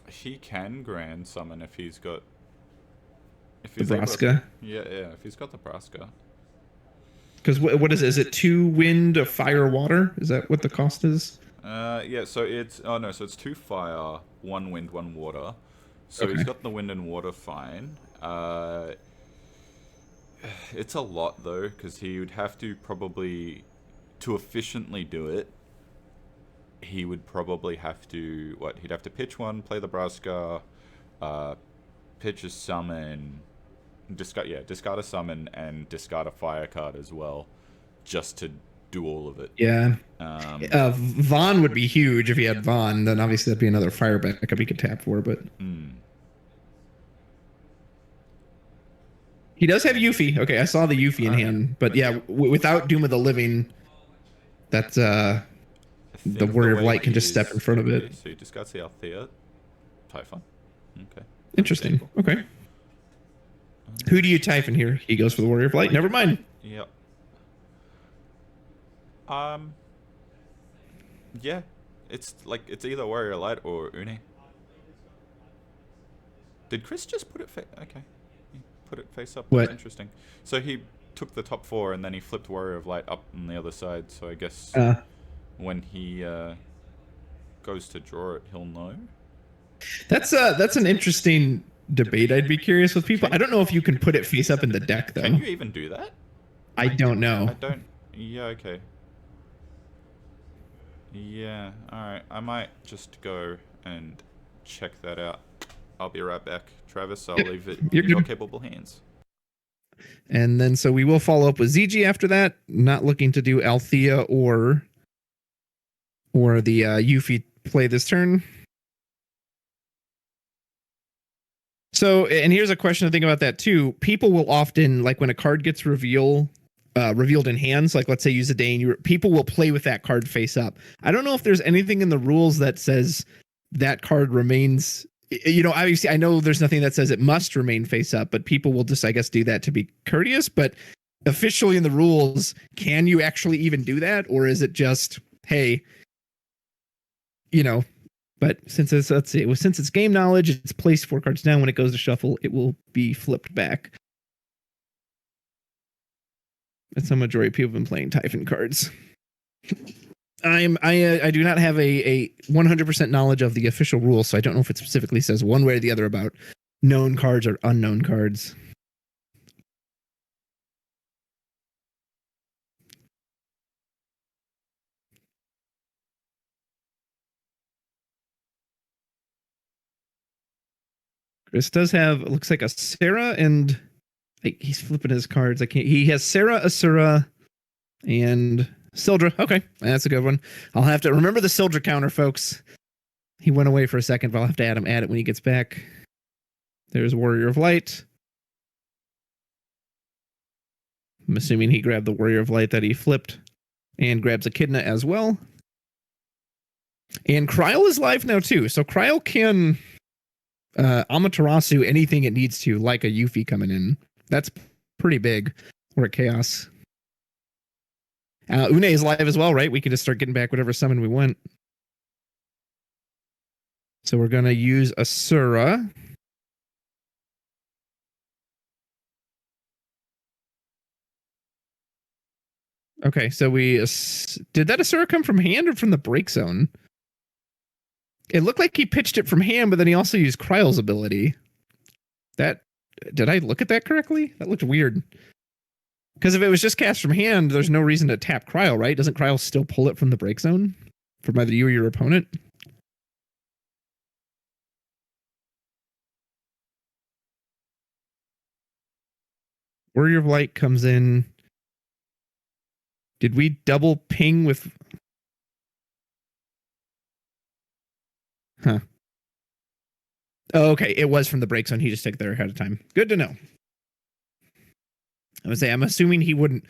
B: He can Grand Summon if he's got...
C: Nebraska?
B: Yeah, if he's got Nebraska.
C: Because what is it? Is it 2 wind, a fire, water? Is that what the cost is?
B: Yeah, so it's... Oh, no, so it's 2 fire, 1 wind, 1 water. So he's got the wind and water fine. It's a lot, though, because he would have to probably... To efficiently do it, he would probably have to... What? He'd have to pitch 1, play Nebraska, pitch a summon... discard a summon and discard a fire card as well, just to do all of it.
C: Yeah. Vaughn would be huge if he had Vaughn. Then obviously that'd be another fire backup he could tap for. But he does have Yuffie. Okay, I saw the Yuffie in hand. But yeah, without Doom of the Living, that's the Warrior of Light can just step in front of it.
B: So you discard the Althea. Typhon. Okay.
C: Interesting. Okay. Who do you Typhon here? He goes for the Warrior of Light. Never mind.
B: Yep. Yeah. It's either Warrior of Light or Uni. Did Chris just put it okay. He put it face up.
C: What?
B: That's interesting. So he took the top 4 and then he flipped Warrior of Light up on the other side. So I guess when he goes to draw it, he'll know.
C: That's an interesting debate. I'd be curious with people. I don't know if you can put it face up in the deck, though.
B: Can you even do that?
C: I don't know.
B: I don't... Yeah, okay. Yeah, alright. I might just go and check that out. I'll be right back. Travis, I'll leave it in your capable hands.
C: And then, so we will follow up with ZG after that. Not looking to do Althea or the Yuffie play this turn. So, and here's a question to think about that too. People will often, like when a card gets revealed in hands, like let's say use a Dane, people will play with that card face up. I don't know if there's anything in the rules that says that card remains, obviously I know there's nothing that says it must remain face up, but people will just, I guess, do that to be courteous. But officially in the rules, can you actually even do that? Or is it just, hey, but since it's game knowledge, it's placed 4 cards down. When it goes to shuffle, it will be flipped back. That's how majority of people have been playing Typhon cards. I do not have a 100% knowledge of the official rules, so I don't know if it specifically says one way or the other about known cards or unknown cards. Chris does have, it looks like a Sarah, and he's flipping his cards. He has Sarah, Asura, and Sildra. Okay, that's a good one. I'll have to remember the Sildra counter, folks. He went away for a second, but I'll have to add it when he gets back. There's Warrior of Light. I'm assuming he grabbed the Warrior of Light that he flipped and grabs Echidna as well. And Kryl is live now too, so Kryl can Amaterasu anything it needs to, like a Yuffie coming in. That's pretty big. We're at Chaos. Une is live as well, right? We can just start getting back whatever summon we want. So we're going to use Asura. Okay, so did that Asura come from hand or from the break zone? It looked like he pitched it from hand, but then he also used Kryle's ability. Did I look at that correctly? That looked weird. Because if it was just cast from hand, there's no reason to tap Kryle, right? Doesn't Kryle still pull it from the break zone from either you or your opponent? Warrior of Light comes in. Did we double ping with... Huh. Oh, okay. It was from the break zone. He just took it there ahead of time. Good to know. I would say, I'm assuming he wouldn't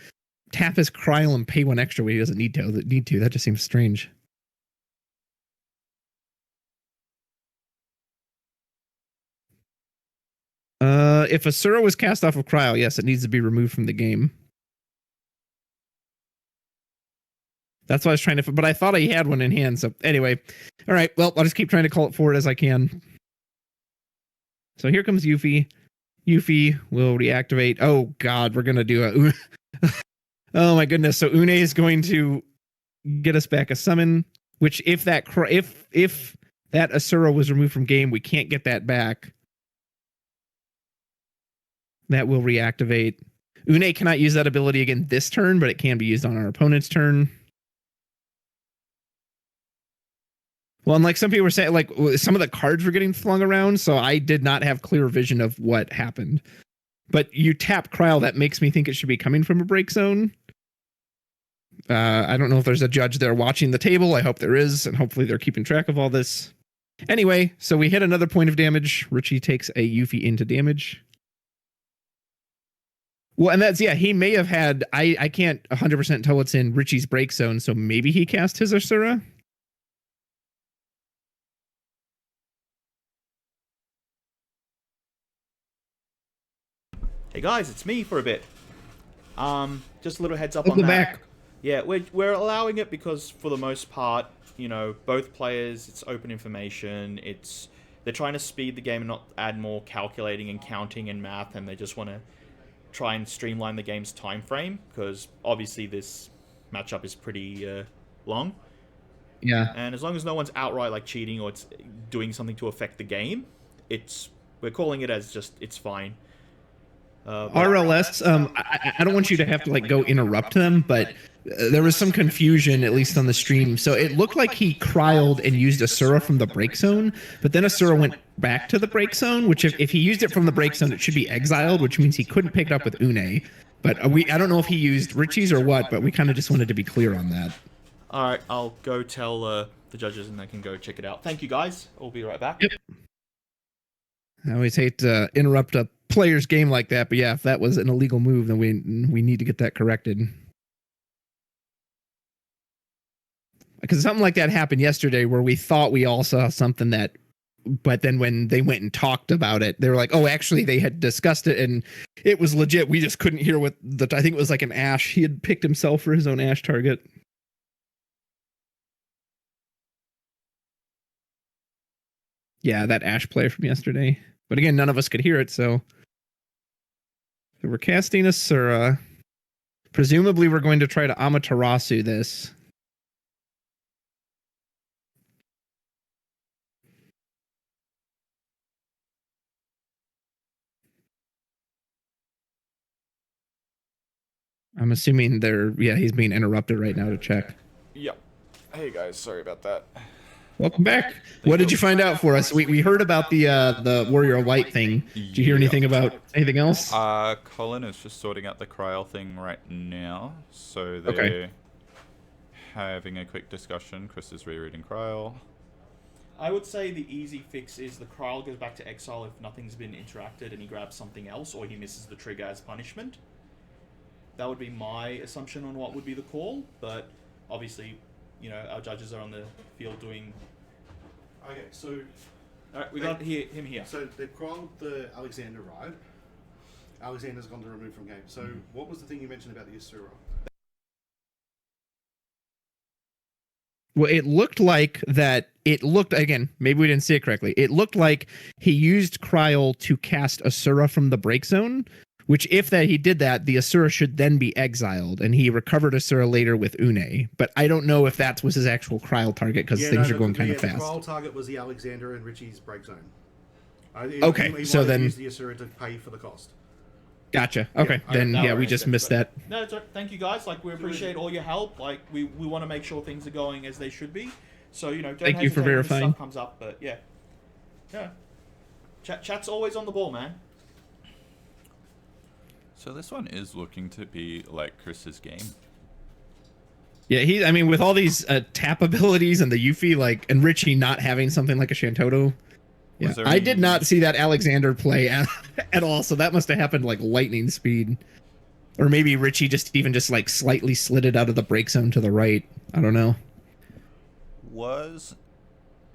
C: tap his Kryle and pay one extra when he doesn't need to. That just seems strange. If Asura was cast off of Kryle, yes, it needs to be removed from the game. That's what I was trying to... But I thought he had one in hand, so anyway. All right, well, I'll just keep trying to call it forward as I can. So here comes Yuffie. Yuffie will reactivate. Oh, God, we're going to do a... Oh, my goodness. So Une is going to get us back a summon, which if that Asura was removed from game, we can't get that back. That will reactivate. Une cannot use that ability again this turn, but it can be used on our opponent's turn. Well, and like some people were saying, like some of the cards were getting flung around, so I did not have clear vision of what happened. But you tap Kryle, that makes me think it should be coming from a break zone. I don't know if there's a judge there watching the table. I hope there is, and hopefully they're keeping track of all this. Anyway, so we hit another point of damage. Richie takes a Yuffie into damage. Well, and that's, yeah, he may have had, I can't 100% tell what's in Richie's break zone, so maybe he cast his Asura?
A: Hey guys, it's me for a bit. Just a little heads up on
C: Welcome
A: that.
C: back.
A: Yeah, we're allowing it because for the most part, you know, both players, it's open information. They're trying to speed the game and not add more calculating and counting and math, and they just want to try and streamline the game's time frame because obviously this matchup is pretty long.
C: Yeah.
A: And as long as no one's outright like cheating or it's doing something to affect the game, we're calling it as just it's fine.
C: RLS, I don't want you to have to like go interrupt them, but there was some confusion, at least on the stream. So it looked like he Kryled and used Asura from the break zone, but then Asura went back to the break zone, which if he used it from the break zone, it should be exiled, which means he couldn't pick it up with Une. But I don't know if he used Richie's or what, but we kind of just wanted to be clear on that.
A: All right, I'll go tell the judges and they can go check it out. Thank you, guys. I'll be right back.
C: Yep. I always hate to interrupt a player's game like that, but yeah, if that was an illegal move, then we need to get that corrected. Because something like that happened yesterday where we thought we all saw something that, but then when they went and talked about it, they were like, oh, actually they had discussed it and it was legit. We just couldn't hear what I think it was like an Ash. He had picked himself for his own Ash target. Yeah, that Ash play from yesterday. But again, none of us could hear it, so we're casting Asura. Presumably, we're going to try to Amaterasu this. I'm assuming he's being interrupted right now to check.
B: Yep. Hey guys, sorry about that.
C: Welcome back. What did you find out for us? We heard about the Warrior of Light thing. Did you hear anything about anything else?
B: Colin is just sorting out the Kryle thing right now. So they're having a quick discussion. Chris is rereading Kryle.
A: I would say the easy fix is the Kryle goes back to exile if nothing's been interacted and he grabs something else or he misses the trigger as punishment. That would be my assumption on what would be the call, but obviously, you know, our judges are on the field doing...
D: Okay, so...
A: Alright, we got him here.
D: So they've crowned the Alexander, right? Alexander's gone to remove from game. So what was the thing you mentioned about the Asura?
C: Well, it looked like again, maybe we didn't see it correctly. It looked like he used Kryle to cast Asura from the break zone, Which, if that he did that, the Asura should then be exiled, and he recovered Asura later with Une. But I don't know if that was his actual Kryl target, because things are going kind of fast.
D: The Kryl target was the Alexander and Richie's break zone.
C: Okay, so then
D: use the Asura to pay for the cost.
C: Gotcha. Okay, then we just missed that.
A: No, thank you guys. Like, we appreciate all your help. Like, we want to make sure things are going as they should be. So, you know, don't
C: thank you for verifying.
A: When stuff comes up, but yeah. Chat's always on the ball, man.
B: So this one is looking to be like Chris's game.
C: Yeah, I mean, with all these tap abilities and the Yuffie, like, and Richie not having something like a Shantoto. Yeah, I did not see that Alexander play at all, so that must have happened like lightning speed. Or maybe Richie just like slightly slid it out of the break zone to the right. I don't know.
B: Was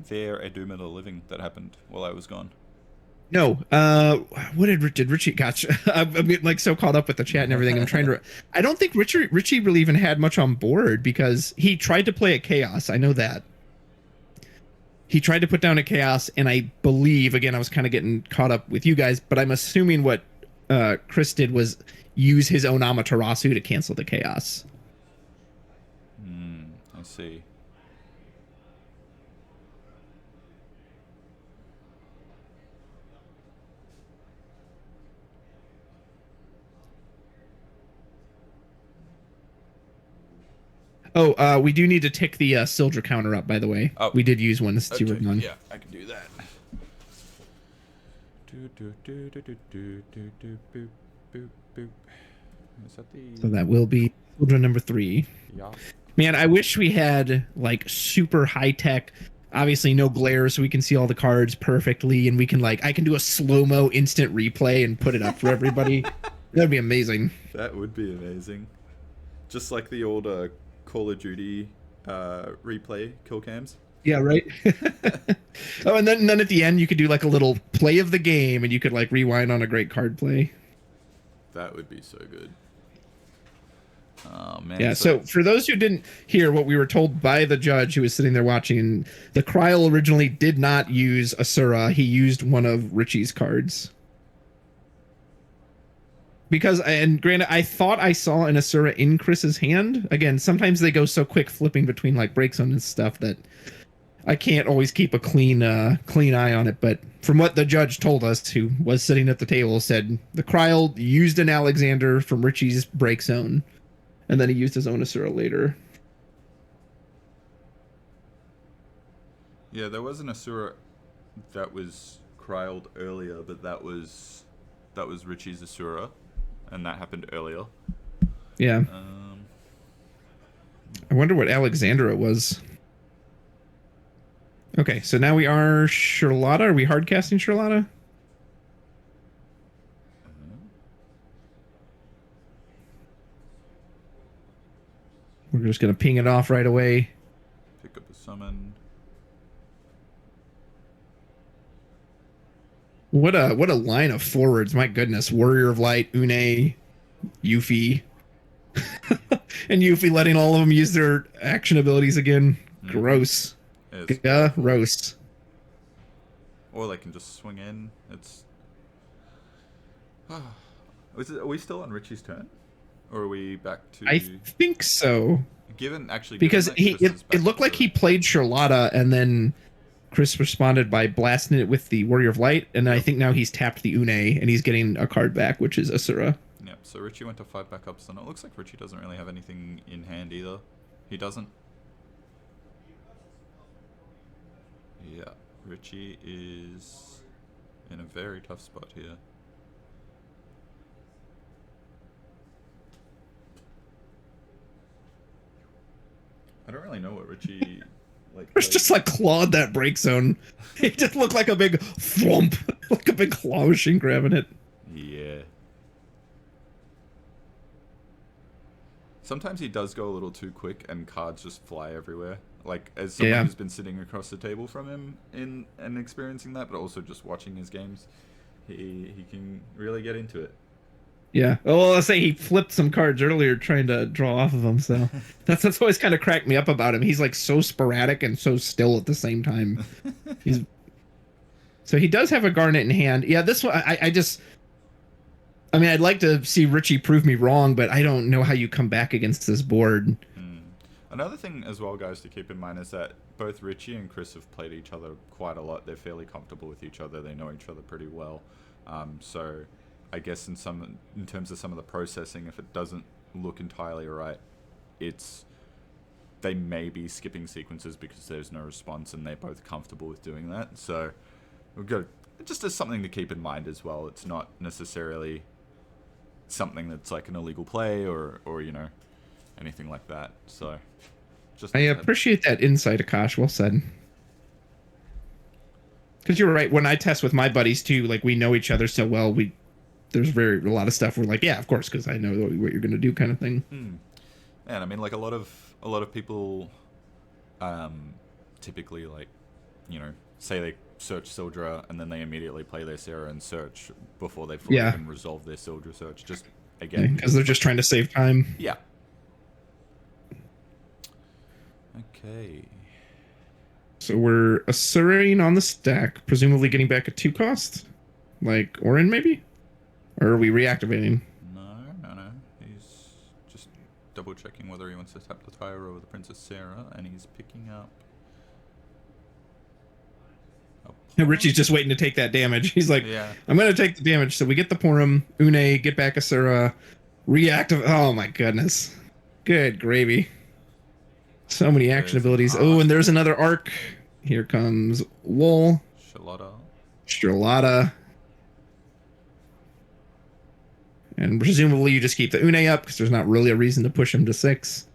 B: there a Doom of the Living that happened while I was gone?
C: No. What did Richie? Gosh, I'm like so caught up with the chat and everything. I'm trying to. I don't think Richie really even had much on board, because he tried to play at Chaos. I know that. He tried to put down a Chaos, and I believe, again, I was kind of getting caught up with you guys, but I'm assuming what Chris did was use his own Amaterasu to cancel the Chaos.
B: I see.
C: Oh, we do need to tick the Sildra counter up, by the way. Oh. We did use one since you were gone.
B: Yeah, I can do that. Is that the...
C: So that will be Sildra number 3.
B: Yeah.
C: Man, I wish we had like super high tech. Obviously, no glare, so we can see all the cards perfectly, and we can I can do a slow-mo instant replay and put it up for everybody. That'd be amazing.
B: That would be amazing. Just like the old Call of Duty replay kill cams.
C: Yeah, right. Oh, and then at the end you could do like a little play of the game, and you could like rewind on a great card play.
B: That would be so good. Oh man.
C: Yeah, so for those who didn't hear what we were told by the judge who was sitting there watching, the Kryl originally did not use Asura. He used one of Richie's cards. Because, and granted, I thought I saw an Asura in Chris's hand. Again, sometimes they go so quick flipping between like break zone and stuff that I can't always keep a clean eye on it. But from what the judge told us, who was sitting at the table, said the Kryl used an Alexander from Richie's break zone, and then he used his own Asura later.
B: Yeah, there was an Asura that was Krylled earlier, but that was Richie's Asura. And that happened earlier.
C: Yeah. I wonder what Alexandra was. Okay, so now we are Charlotta. Are we hardcasting Charlotta? We're just going to ping it off right away.
B: Pick up a summon.
C: What a line of forwards. My goodness. Warrior of Light, Une, Yuffie. And Yuffie letting all of them use their action abilities again. Gross. Gross.
B: Or they can just swing in. It's... Are we still on Richie's turn? Or are we back to...
C: I think so.
B: Because
C: it looked like he played Charlotta, and then Chris responded by blasting it with the Warrior of Light, and I think now he's tapped the Une, and he's getting a card back, which is Asura.
B: Yep, so Richie went to 5 backups, and it looks like Richie doesn't really have anything in hand either. He doesn't. Yeah, Richie is in a very tough spot here. I don't really know what Richie...
C: It's just like clawed that break zone. It just looked like a big thwomp, like a big claw machine grabbing it.
B: Yeah. Sometimes he does go a little too quick and cards just fly everywhere. Like, as someone who's been sitting across the table from him and experiencing that, but also just watching his games, he can really get into it.
C: Yeah. Well, I'll say he flipped some cards earlier trying to draw off of them, so that's always kind of cracked me up about him. He's like so sporadic and so still at the same time. So he does have a Garnet in hand. Yeah, this one I mean, I'd like to see Richie prove me wrong, but I don't know how you come back against this board.
B: Another thing as well, guys, to keep in mind is that both Richie and Chris have played each other quite a lot. They're fairly comfortable with each other. They know each other pretty well. So I guess in terms of some of the processing, if it doesn't look entirely right, they may be skipping sequences because there's no response and they're both comfortable with doing that. So we've got just as something to keep in mind as well. It's not necessarily something that's like an illegal play or anything like that. So
C: I appreciate that insight, Akash. Well said. Because you're right. When I test with my buddies too, like we know each other so well, there's a lot of stuff we're like, yeah, of course, because I know what you're gonna do, kind of thing.
B: And I mean, like a lot of people, typically like, say they search Sildra and then they immediately play their Sarah and search before they've even resolved their Sildra search. Just again,
C: because they're just trying to save time.
B: Yeah. Okay.
C: So we're Asuraing on the stack, presumably getting back a 2 cost, like Orin maybe, or are we reactivating?
B: No. He's just double checking whether he wants to tap the Tyro or the Princess Sarah, and he's picking up.
C: Richie's just waiting to take that damage. He's like, I'm going to take the damage. So we get the Porum, Une, get back Asura, reactivate. Oh my goodness. Good gravy. So many action abilities. Oh, and there's another arc. Here comes Wool. Charlotta. And presumably you just keep the Une up because there's not really a reason to push him to 6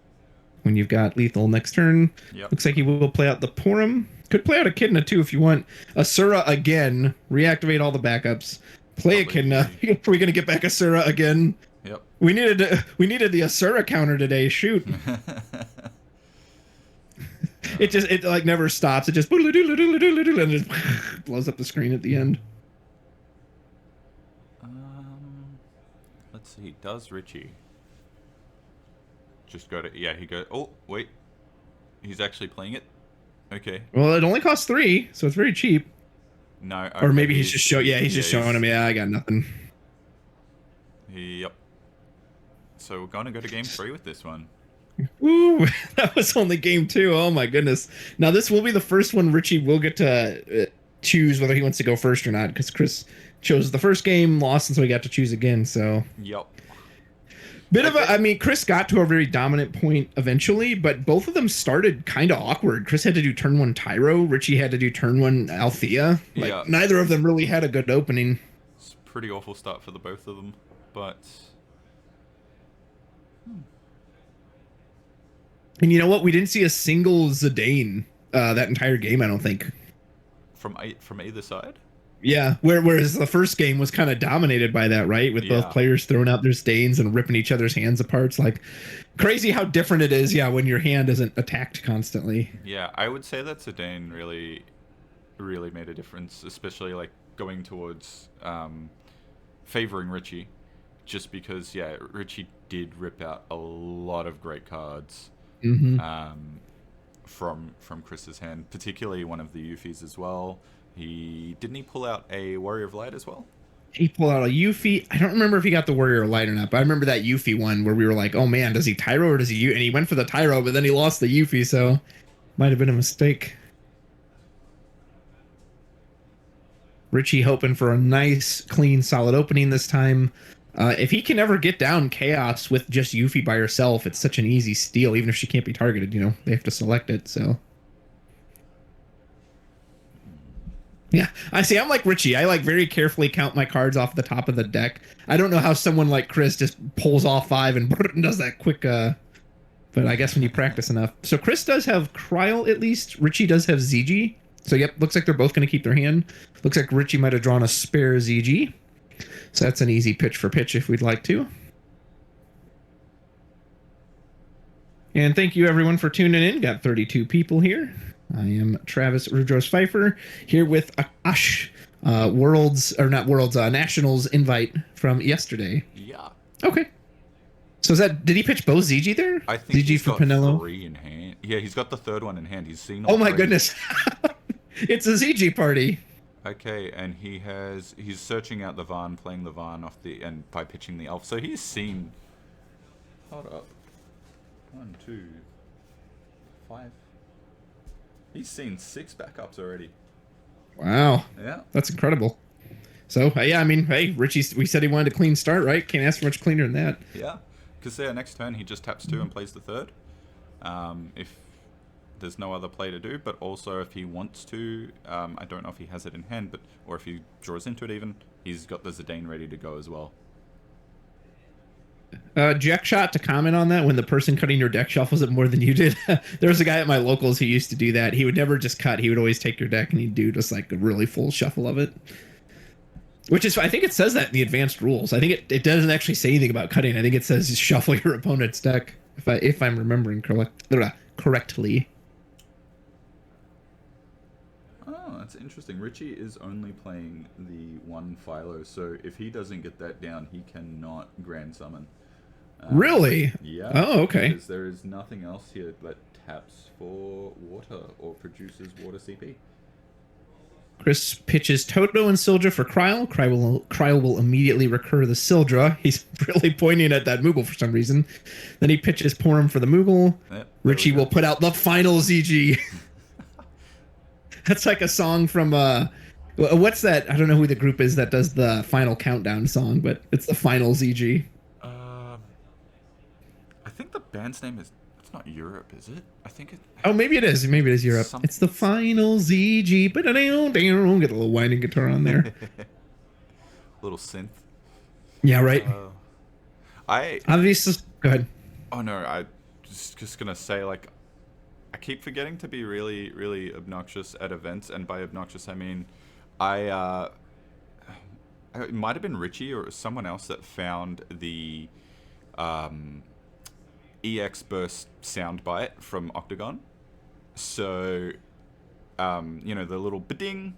C: when you've got lethal next turn.
B: Yep.
C: Looks like he will play out the Porum. Could play out Echidna too if you want. Asura again. Reactivate all the backups. Play Echidna. Are we going to get back Asura again?
B: Yep.
C: We needed the Asura counter today. Shoot. It like never stops. It just and just blows up the screen at the end.
B: Let's see. Does Richie just go to? Yeah, he goes. Oh wait, he's actually playing it. Okay.
C: Well, it only costs 3, so it's very cheap.
B: No. Okay,
C: or maybe he's just showing. Yeah, he's just showing him. Yeah, I got nothing.
B: Yep. So we're gonna go to game 3 with this one.
C: Ooh, that was only game 2. Oh my goodness. Now this will be the first one Richie will get to choose whether he wants to go first or not, because Chris chose the first game, lost, and so he got to choose again. So.
B: Yep.
C: I mean, Chris got to a very dominant point eventually, but both of them started kind of awkward. Chris had to do turn 1 Tyro. Richie had to do turn 1 Althea. Neither of them really had a good opening.
B: It's a pretty awful start for the both of them, but...
C: And you know what? We didn't see a single Zidane that entire game, I don't think.
B: From either side?
C: Yeah, whereas the first game was kind of dominated by that, right? With both players throwing out their Zidanes and ripping each other's hands apart. It's like crazy how different it is, when your hand isn't attacked constantly.
B: Yeah, I would say that Zidane really made a difference, especially like going towards favoring Richie, just because, Richie did rip out a lot of great cards. From Chris's hand, particularly one of the Euphies as well. Didn't he pull out a Warrior of Light as well?
C: He pulled out a Euphy. I don't remember if he got the Warrior of Light or not, but I remember that Euphy one where we were like, oh man, does he Tyro or does he and he went for the Tyro, but then he lost the Euphy, so might have been a mistake. Richie hoping for a nice, clean, solid opening this time. If he can ever get down Chaos with just Euphy by herself, it's such an easy steal, even if she can't be targeted, they have to select it, so. Yeah, I'm like Richie. I very carefully count my cards off the top of the deck. I don't know how someone like Chris just pulls off 5 and does that quick, but I guess when you practice enough. So Chris does have Kryl at least. Richie does have ZG. So yep, looks like they're both going to keep their hand. Looks like Richie might have drawn a spare ZG. So that's an easy pitch for pitch if we'd like to. And thank you everyone for tuning in. Got 32 people here. I am Travis Rudrose Pfeifer here with Akash, Nationals invite from yesterday.
B: Yeah.
C: Okay. So did he pitch both ZG there?
B: I think
C: ZG
B: he's
C: for
B: got
C: Pinello?
B: 3 in hand. Yeah, he's got the 3rd one in hand. He's seen
C: all. Oh my goodness. It's a ZG party.
B: Okay, and he's searching out the Varn, playing the Varn off the and by pitching the Elf. So he's seen. Hold up. 1, 2, 5. He's seen 6 backups already.
C: Wow.
B: Yeah.
C: That's incredible. So yeah, I mean, hey, Richie, we said he wanted a clean start, right? Can't ask for much cleaner than that.
B: Yeah, because next turn he just taps 2 and plays the 3rd. If there's no other play to do, but also if he wants to, I don't know if he has it in hand, or if he draws into it even, he's got the Zidane ready to go as well.
C: Jack shot to comment on that when the person cutting your deck shuffles it more than you did. There was a guy at my locals who used to do that. He would never just cut. He would always take your deck and he'd do just like a really full shuffle of it. Which is, I think it says that in the advanced rules. I think it doesn't actually say anything about cutting. I think it says shuffle your opponent's deck. If I'm remembering correctly.
B: Oh, that's interesting. Richie is only playing the 1 Philo, so if he doesn't get that down, he cannot Grand Summon.
C: Really?
B: Yeah.
C: Oh, okay.
B: Because there is nothing else here that taps for water or produces water CP.
C: Chris pitches Toto and Sildra for Kryle. Kryle will immediately recur the Sildra. He's really pointing at that Moogle for some reason. Then he pitches Porum for the Moogle.
B: Yep,
C: Richie will put out the final ZG. That's like a song from what's that? I don't know who the group is that does the final countdown song, but it's the final ZG.
B: I think the band's name is. It's not Europe, is it? I think it.
C: Oh, maybe it is. Maybe it is Europe. It's the final ZG. But I don't get a little winding guitar on there.
B: Little synth.
C: Yeah, right.
B: I
C: obviously go ahead.
B: Oh no, I just gonna say, like, I keep forgetting to be really, really obnoxious at events, and by obnoxious I mean it might have been Richie or someone else that found the EX Burst soundbite from Octagon. So, the little ba-ding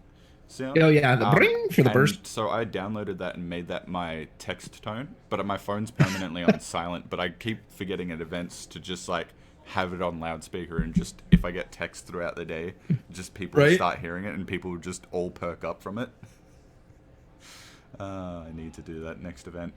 B: sound.
C: Oh yeah, the bring for the burst.
B: So I downloaded that and made that my text tone, but my phone's permanently on silent. But I keep forgetting at events to just like have it on loudspeaker, and just if I get text throughout the day, just people start hearing it and people just all perk up from it. I need to do that next event.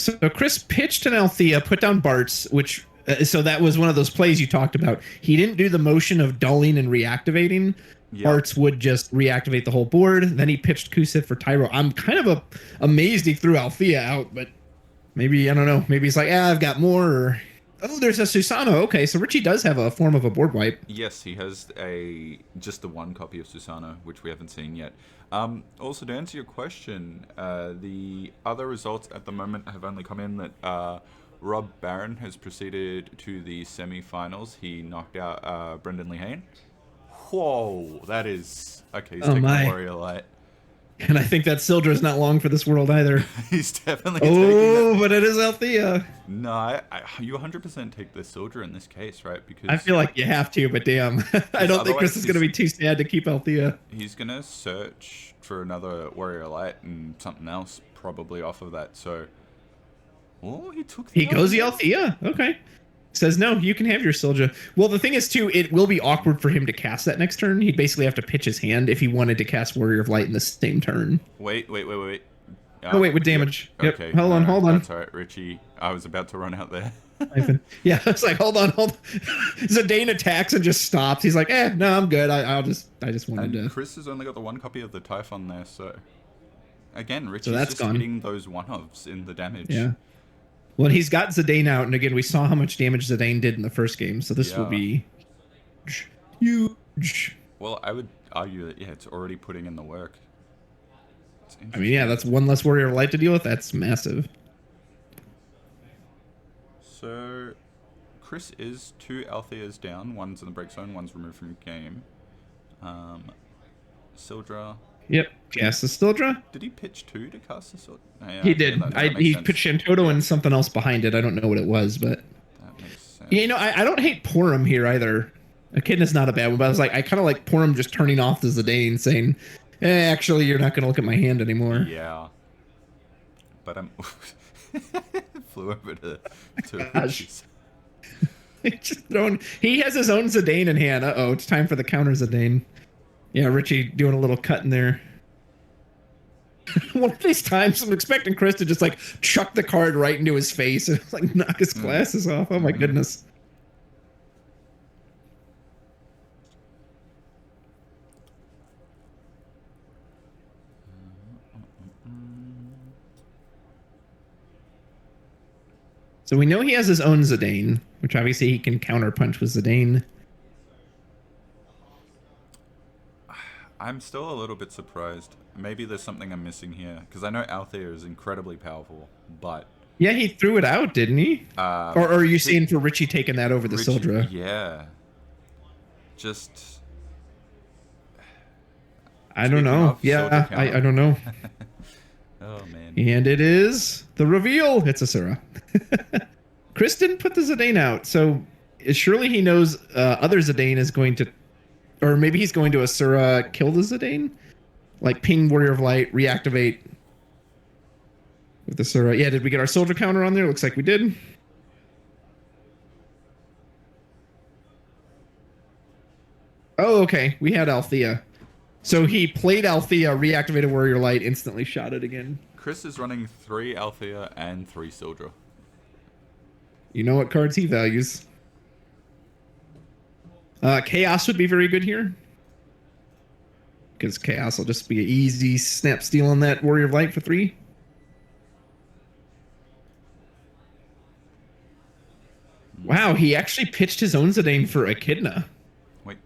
C: So Chris pitched an Althea, put down Bart's, which so that was one of those plays you talked about. He didn't do the motion of dulling and reactivating. Yep. Bart's would just reactivate the whole board. Then he pitched Kusith for Tyro. I'm kind of amazed he threw Althea out, but maybe, I don't know. Maybe he's like, I've got more. Or, oh, there's a Susano. Okay, so Richie does have a form of a board wipe.
B: Yes, he has just the 1 copy of Susano, which we haven't seen yet. Also, to answer your question, the other results at the moment have only come in that Rob Barron has proceeded to the semi-finals. He knocked out Brendan Lehane. Whoa, that is... Okay, he's taking the Warrior Light.
C: And I think that Sildra is not long for this world either.
B: He's definitely taking that.
C: But it is Althea.
B: No, you 100% take the Sildra in this case, right? Because
C: I feel like you have to, but damn. I don't think Chris is going to be too sad to keep Althea.
B: He's going to search for another Warrior Light and something else probably off of that, so... Oh, he took the...
C: He goes the Althea. Okay. Says, no, you can have your Sildra. Well, the thing is, too, it will be awkward for him to cast that next turn. He'd basically have to pitch his hand if he wanted to cast Warrior of Light in the same turn.
B: Wait.
C: Oh, wait, with damage. Yep.
B: Okay.
C: Hold on.
B: That's all right, Richie. I was about to run out there.
C: Yeah, it's like, hold on. Zidane attacks and just stops. He's like, no, I'm good. I just wanted to...
B: Chris has only got the 1 copy of the Typhon there, so... Again, Richie's
C: that's
B: just
C: gone.
B: Hitting those one-offs in the damage.
C: Yeah. Well, he's got Zidane out, and again, we saw how much damage Zidane did in the first game, so this will be huge.
B: Well, I would argue that, it's already putting in the work.
C: I mean, that's 1 less Warrior of Light to deal with. That's massive.
B: So, Chris is 2 Altheas down. 1's in the break zone, 1's removed from game. Sildra...
C: Yep, cast the Sildra.
B: Did he pitch 2 to cast the Sildra? Yeah,
C: he did. He pitched Shantoto and something else behind it. I don't know what it was, but...
B: That makes sense.
C: I don't hate Porum here either. Echidna's not a bad one, but I was like, I kind of like Porum just turning off the Zidane, saying, actually, you're not going to look at my hand anymore.
B: Yeah. But I'm... flew over to
C: Gosh. He has his own Zidane in hand. Uh-oh, it's time for the counter Zidane. Yeah, Richie doing a little cut in there. One of these times, I'm expecting Chris to just like chuck the card right into his face and like knock his glasses off. Oh my goodness. So we know he has his own Zidane, which obviously he can counterpunch with Zidane.
B: I'm still a little bit surprised. Maybe there's something I'm missing here, because I know Althea is incredibly powerful, but...
C: Yeah, he threw it out, didn't he? Or are you seeing for Richie taking that over the Sildra?
B: Yeah. Just...
C: I don't know. Yeah, I don't know.
B: Oh, man.
C: And it is the reveal. It's Asura. Chris didn't put the Zidane out, so surely he knows other Zidane is going to... Or maybe he's going to Asura kill the Zidane? Like ping Warrior of Light, reactivate with Asura. Yeah, did we get our soldier counter on there? Looks like we did. Oh, okay. We had Althea. So he played Althea, reactivated Warrior Light, instantly shot it again.
B: Chris is running 3 Althea and 3 Sildra.
C: You know what cards he values. Chaos would be very good here. Because Chaos will just be an easy snap steal on that Warrior of Light for 3. Wow, he actually pitched his own Zidane for Echidna.
B: Wait,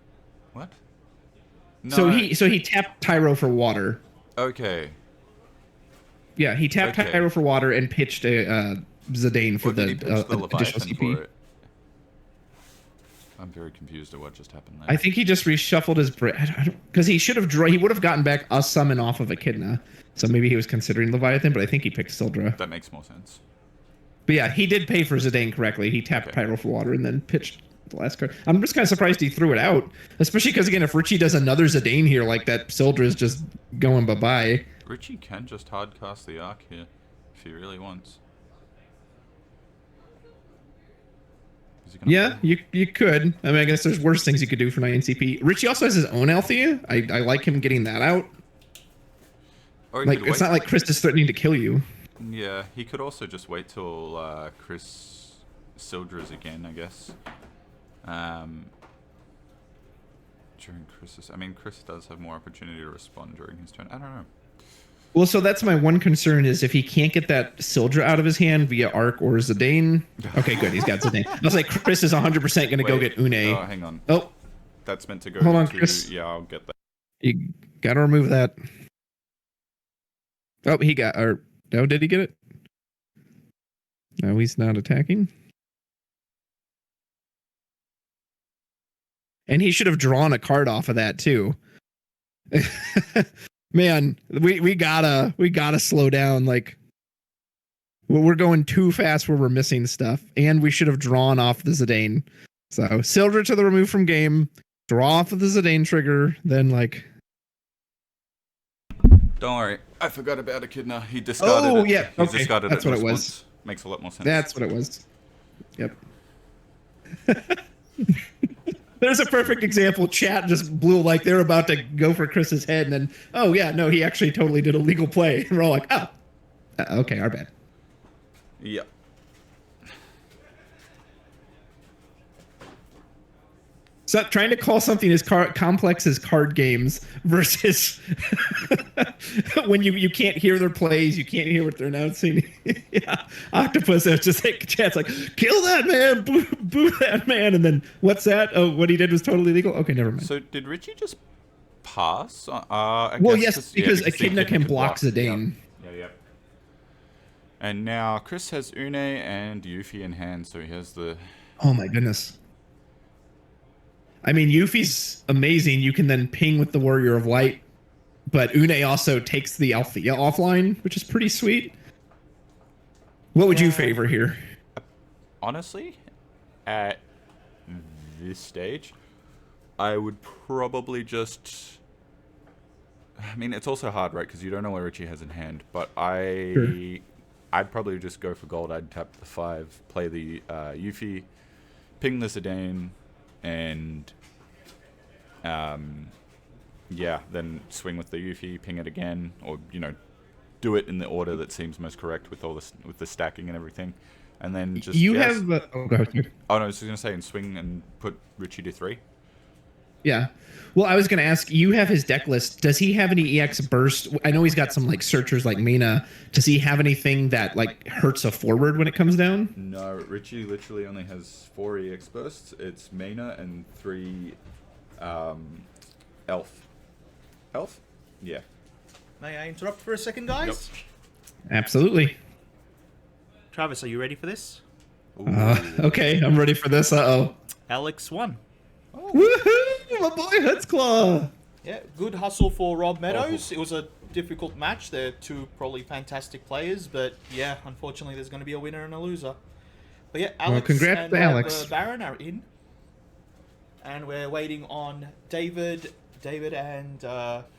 B: what? No.
C: So he tapped Tyro for water.
B: Okay.
C: Yeah, he tapped Tyro for water and pitched a Zidane for the additional CP.
B: For it? I'm very confused at what just happened there.
C: I think he just reshuffled his because he should have he would have gotten back a summon off of Echidna. So maybe he was considering Leviathan, but I think he picked Sildra.
B: That makes more sense.
C: But yeah, he did pay for Zidane correctly. He tapped Pyro for water and then pitched the last card. I'm just kind of surprised he threw it out, especially because again, if Richie does another Zidane here, like that Sildra is just going bye-bye.
B: Richie can just hardcast the Arc here if he really wants.
C: Yeah, you could. I mean, I guess there's worse things you could do for 9 CP. Richie also has his own Althea. I like him getting that out.
B: Or
C: like, it's not like Chris is threatening to kill you.
B: Yeah, he could also just wait till Chris Sildras again, I guess. During Chris's... I mean, Chris does have more opportunity to respond during his turn. I don't know.
C: Well, so that's my one concern is if he can't get that Sildra out of his hand via Arc or Zidane. Okay, good. He's got Zidane. I was like, Chris is 100% going to go get Une.
B: Oh, hang on.
C: Oh.
B: That's meant to go
C: Hold on, Chris.
B: Yeah, I'll get that.
C: You got to remove that. Oh, he got... Or, no, did he get it? No, he's not attacking. And he should have drawn a card off of that, too. Man, we gotta slow down. Like, we're going too fast where we're missing stuff, and we should have drawn off the Zidane. So Sildra to the remove from game, draw off of the Zidane trigger, then like.
B: Don't worry, I forgot about Echidna. He discarded it.
C: Oh yeah,
B: He
C: okay,
B: discarded
C: that's what it was.
B: Makes a lot more sense.
C: That's what it was. Yep. There's a perfect example. Chat just blew like they were about to go for Chris's head, and then, oh yeah, no, he actually totally did a legal play. And we're all like, oh, okay, our bad.
B: Yep.
C: So trying to call something as complex as card games versus when you can't hear their plays, you can't hear what they're announcing. Yeah, Octopus is just like chat's like, kill that man, boo that man, and then what's that? Oh, what he did was totally legal. Okay, never mind.
B: So did Richie just pass?
C: Well, yes, because Echidna can block Zidane.
B: Yeah. And now Chris has Une and Yuffie in hand, so he has the.
C: Oh my goodness. I mean, Yuffie's amazing. You can then ping with the Warrior of Light, but Une also takes the Althea offline, which is pretty sweet. What would you favor here?
B: Honestly, at this stage, I would probably just... I mean, it's also hard, right? Because you don't know what Richie has in hand, but I'd probably just go for gold. I'd tap the 5, play the Yuffie, ping the Zidane, and yeah, then swing with the Yuffie, ping it again, or do it in the order that seems most correct with all this, with the stacking and everything, and then just
C: you have. Oh, go ahead.
B: Oh no, I was just gonna say, and swing and put Richie to 3.
C: Yeah. Well, I was going to ask, you have his deck list. Does he have any EX burst? I know he's got some like searchers like Mana. Does he have anything that like hurts a forward when it comes down?
B: No, Richie literally only has 4 EX bursts. It's Mana and 3 Elf. Elf? Yeah.
A: May I interrupt for a second, guys?
B: Yep.
C: Absolutely.
A: Travis, are you ready for this?
C: Okay, I'm ready for this. Uh-oh.
A: Alex won.
C: Woohoo! My boy Hutzclaw!
A: Yeah, good hustle for Rob Meadows. It was a difficult match. They're two probably fantastic players, but yeah, unfortunately, there's going to be a winner and a loser. But yeah, Alex
C: congrats
A: and
C: to Alex.
A: Baron are in, and we're waiting on David and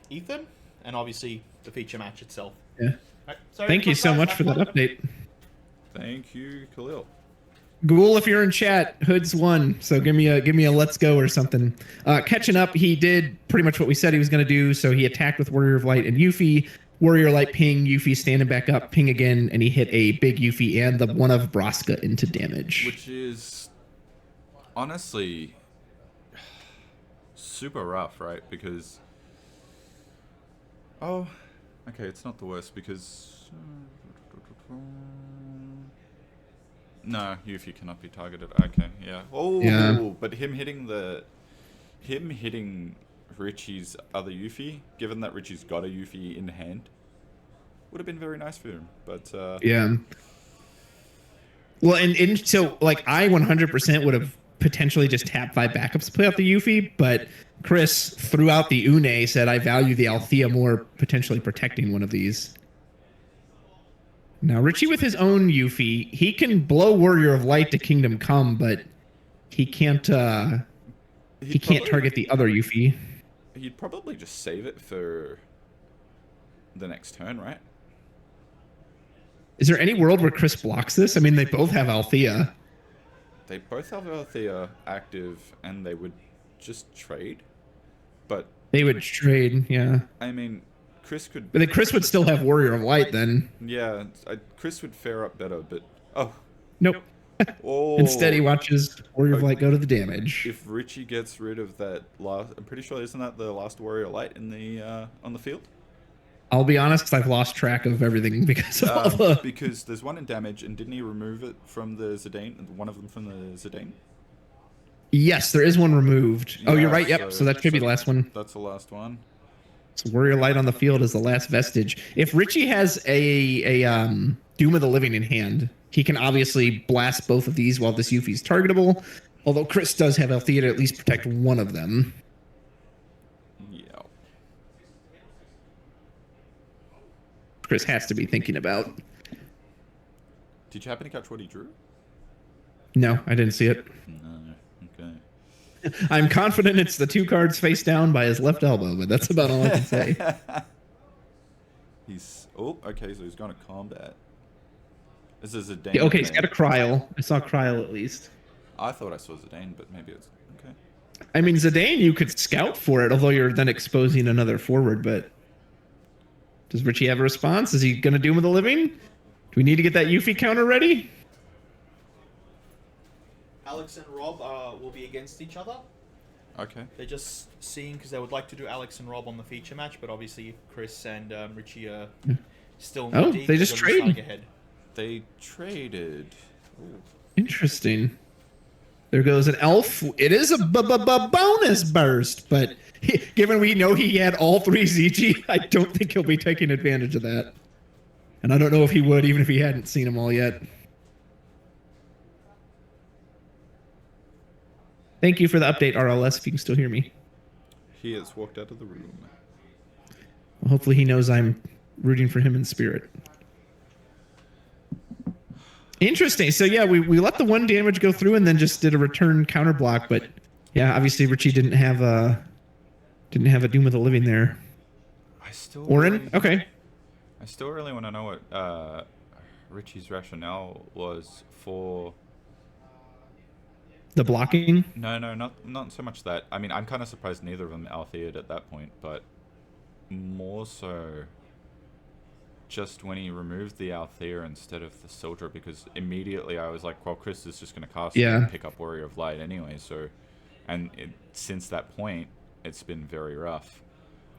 A: Ethan, and obviously the feature match itself.
C: Yeah.
A: Right, sorry,
C: Thank you so much for that update.
B: Thank you, Khalil.
C: Ghoul, if you're in chat, Hood's won, so give me a let's go or something. Catching up, he did pretty much what we said he was going to do, so he attacked with Warrior of Light and Yuffie. Warrior Light ping, Yuffie standing back up, ping again, and he hit a big Yuffie and the one of Braska into damage.
B: Which is honestly super rough, right? Because... Oh, okay, it's not the worst because... No, Yuffie cannot be targeted. Okay, yeah. Oh, yeah. But him hitting Richie's other Yuffie, given that Richie's got a Yuffie in hand, would have been very nice for him. But
C: yeah. Well, and so like I 100% would have potentially just tapped 5 backups to play out the Yuffie, but Chris threw out the Une, said I value the Althea more, potentially protecting one of these. Now, Richie with his own Yuffie, he can blow Warrior of Light to Kingdom Come, but he can't can't target the other Yuffie.
B: He'd probably just save it for the next turn, right?
C: Is there any world where Chris blocks this? I mean, they both have Althea.
B: They both have Althea active, and they would just trade. But
C: they would trade, yeah.
B: I mean... Chris could...
C: But then Chris would still have Warrior of Light then.
B: Yeah, Chris would fare up better, but... Oh.
C: Nope.
B: Oh.
C: Instead, he watches Warrior of Light go to the damage.
B: If Richie gets rid of that last... I'm pretty sure, isn't that the last Warrior of Light in the on the field?
C: I'll be honest, because I've lost track of everything because of all the...
B: Because there's one in damage, and didn't he remove it from the Zidane? One of them from the Zidane?
C: Yes, there is one removed. Yeah, oh, you're right. Yep. So that should be the last one.
B: That's the last one.
C: So Warrior Light on the field is the last vestige. If Richie has a Doom of the Living in hand, he can obviously blast both of these while this Yuffie's targetable. Although Chris does have Althea to at least protect one of them.
B: Yeah.
C: Chris has to be thinking about.
B: Did you happen to catch what he drew?
C: No, I didn't see it.
B: No. Okay.
C: I'm confident it's the 2 cards face down by his left elbow, but that's about all I can say.
B: He's... Oh, okay, so he's gone to combat. This is Zidane.
C: Yeah, okay, he's got a Cryo. I saw Cryo at least.
B: I thought I saw Zidane, but maybe it's... Okay.
C: I mean, Zidane, you could scout for it, although you're then exposing another forward, but... Does Richie have a response? Is he going to Doom of the Living? Do we need to get that Yuffie counter ready?
A: Alex and Rob will be against each other.
B: Okay.
A: They're just seeing because they would like to do Alex and Rob on the feature match, but obviously Chris and Richie are still.
C: Oh, they just traded.
B: They traded.
C: Ooh. Interesting. There goes an elf. It is a bonus burst, but given we know he had all 3 ZG, I don't think he'll be taking advantage of that. And I don't know if he would, even if he hadn't seen them all yet. Thank you for the update, RLS, if you can still hear me.
B: He has walked out of the room.
C: Well, hopefully he knows I'm rooting for him in spirit. Interesting. So yeah, we let the 1 damage go through and then just did a return counter block, but yeah, obviously Richie didn't have a Doom of the Living there. Orin? Okay.
B: I still really want to know what Richie's rationale was for...
C: The blocking?
B: No, not so much that. I mean, I'm kind of surprised neither of them Althea'd at that point, but more so just when he removed the Althea instead of the Sildra, because immediately I was like, well, Chris is just going to cast it and pick up Warrior of Light anyway. So, and since that point, it's been very rough.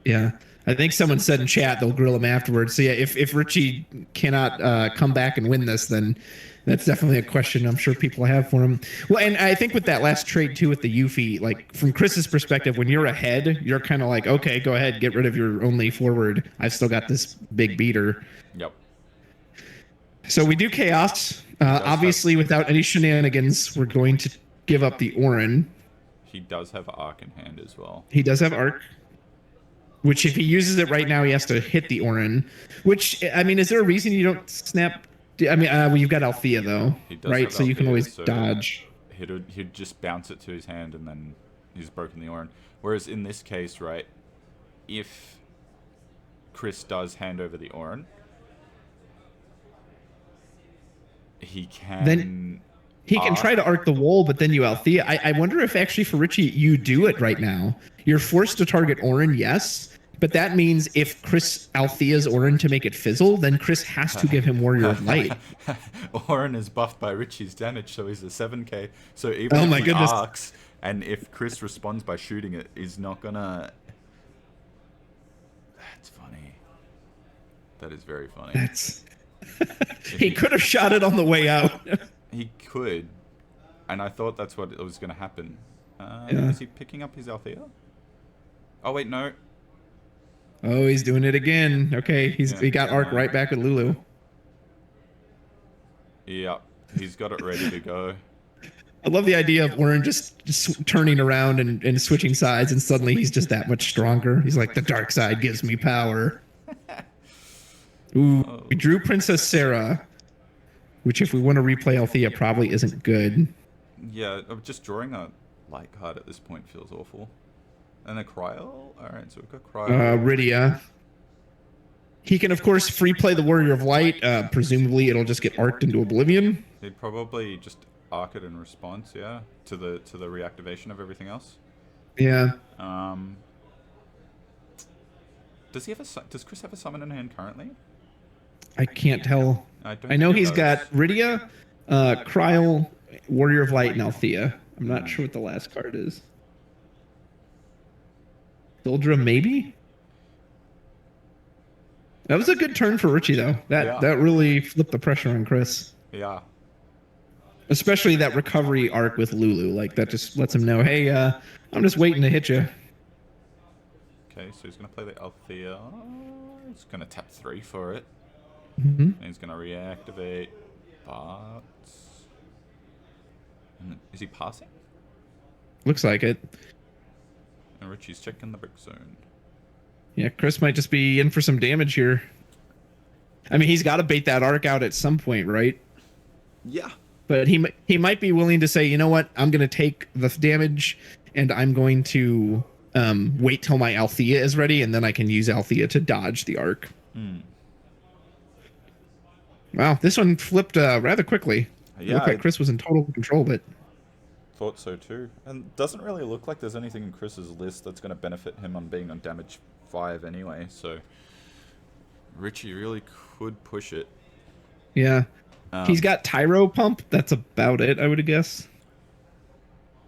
C: Yeah, I think someone said in chat they'll grill him afterwards. So yeah, if Richie cannot come back and win this, then that's definitely a question I'm sure people have for him. Well, and I think with that last trade too with the Yuffie, like from Chris's perspective, when you're ahead, you're kind of like, okay, go ahead, get rid of your only forward. I've still got this big beater.
B: Yep.
C: So we do Chaos. Obviously, without any shenanigans, we're going to give up the Orin.
B: He does have Arc in hand as well.
C: He does have Arc. Which, if he uses it right now, he has to hit the Orin. Which, I mean, is there a reason you don't snap? I mean, well, you've got Althea, though, right? So you can always dodge.
B: He'd just bounce it to his hand, and then he's broken the Orin. Whereas in this case, right, if Chris does hand over the Orin, he can...
C: Then he can try to arc the wall, but then you Althea. I wonder if actually for Richie, you do it right now. You're forced to target Orin, yes. But that means if Chris Althea's Orin to make it fizzle, then Chris has to give him Warrior of Light.
B: Orin is buffed by Richie's damage, so he's a 7k. So even if he arcs, and if Chris responds by shooting it, he's not gonna... That's funny. That is very funny.
C: That's... he could have shot it on the way out.
B: He could. And I thought that's what was going to happen. Is he picking up his Althea? Oh, wait, no.
C: Oh, he's doing it again. Okay, he got Arc right back at Lulu.
B: Yep, he's got it ready to go.
C: I love the idea of Orin just turning around and switching sides, and suddenly he's just that much stronger. He's like, the dark side gives me power. Ooh, we drew Princess Sarah, which if we want to replay Althea probably isn't good.
B: Yeah, just drawing a light card at this point feels awful. And a Cryo? Alright, so we've got Cryo.
C: Rydia. He can, of course, free play the Warrior of Light. Presumably, it'll just get arced into oblivion.
B: He'd probably just arc it in response, yeah, to the reactivation of everything else.
C: Yeah.
B: Does Chris have a summon in hand currently?
C: I can't tell. I know he's got Rydia, Cryo, Warrior of Light, and Althea. I'm not sure what the last card is. Sildra, maybe? That was a good turn for Richie, though. That really flipped the pressure on Chris.
B: Yeah.
C: Especially that recovery arc with Lulu. Like, that just lets him know, hey, I'm just waiting to hit you.
B: Okay, so he's going to play the Althea. He's going to tap 3 for it.
C: Mm-hmm.
B: And he's going to reactivate. But... Is he passing?
C: Looks like it.
B: And Richie's checking the brick zone.
C: Yeah, Chris might just be in for some damage here. I mean, he's got to bait that arc out at some point, right?
B: Yeah.
C: But he might be willing to say, you know what, I'm going to take the damage, and I'm going to wait till my Althea is ready, and then I can use Althea to dodge the arc. Wow, this one flipped rather quickly. Yeah, it looked like Chris was in total control, but...
B: Thought so too. And doesn't really look like there's anything in Chris's list that's going to benefit him on being on damage 5 anyway, so... Richie really could push it.
C: Yeah. He's got Tyro Pump. That's about it, I would guess.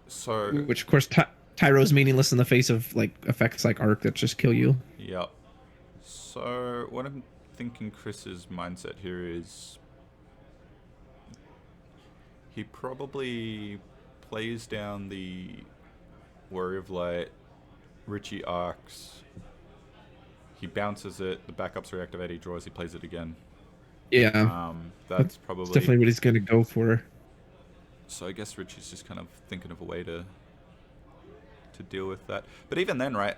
B: So...
C: Which, of course, Tyro's meaningless in the face of like effects like Arc that just kill you.
B: Yep. So, what I'm thinking Chris's mindset here is... He probably plays down the Warrior of Light, Richie arcs, he bounces it, the backups reactivate, he draws, he plays it again.
C: Yeah.
B: That's probably...
C: That's definitely what he's going to go for.
B: So I guess Richie's just kind of thinking of a way to deal with that. But even then, right?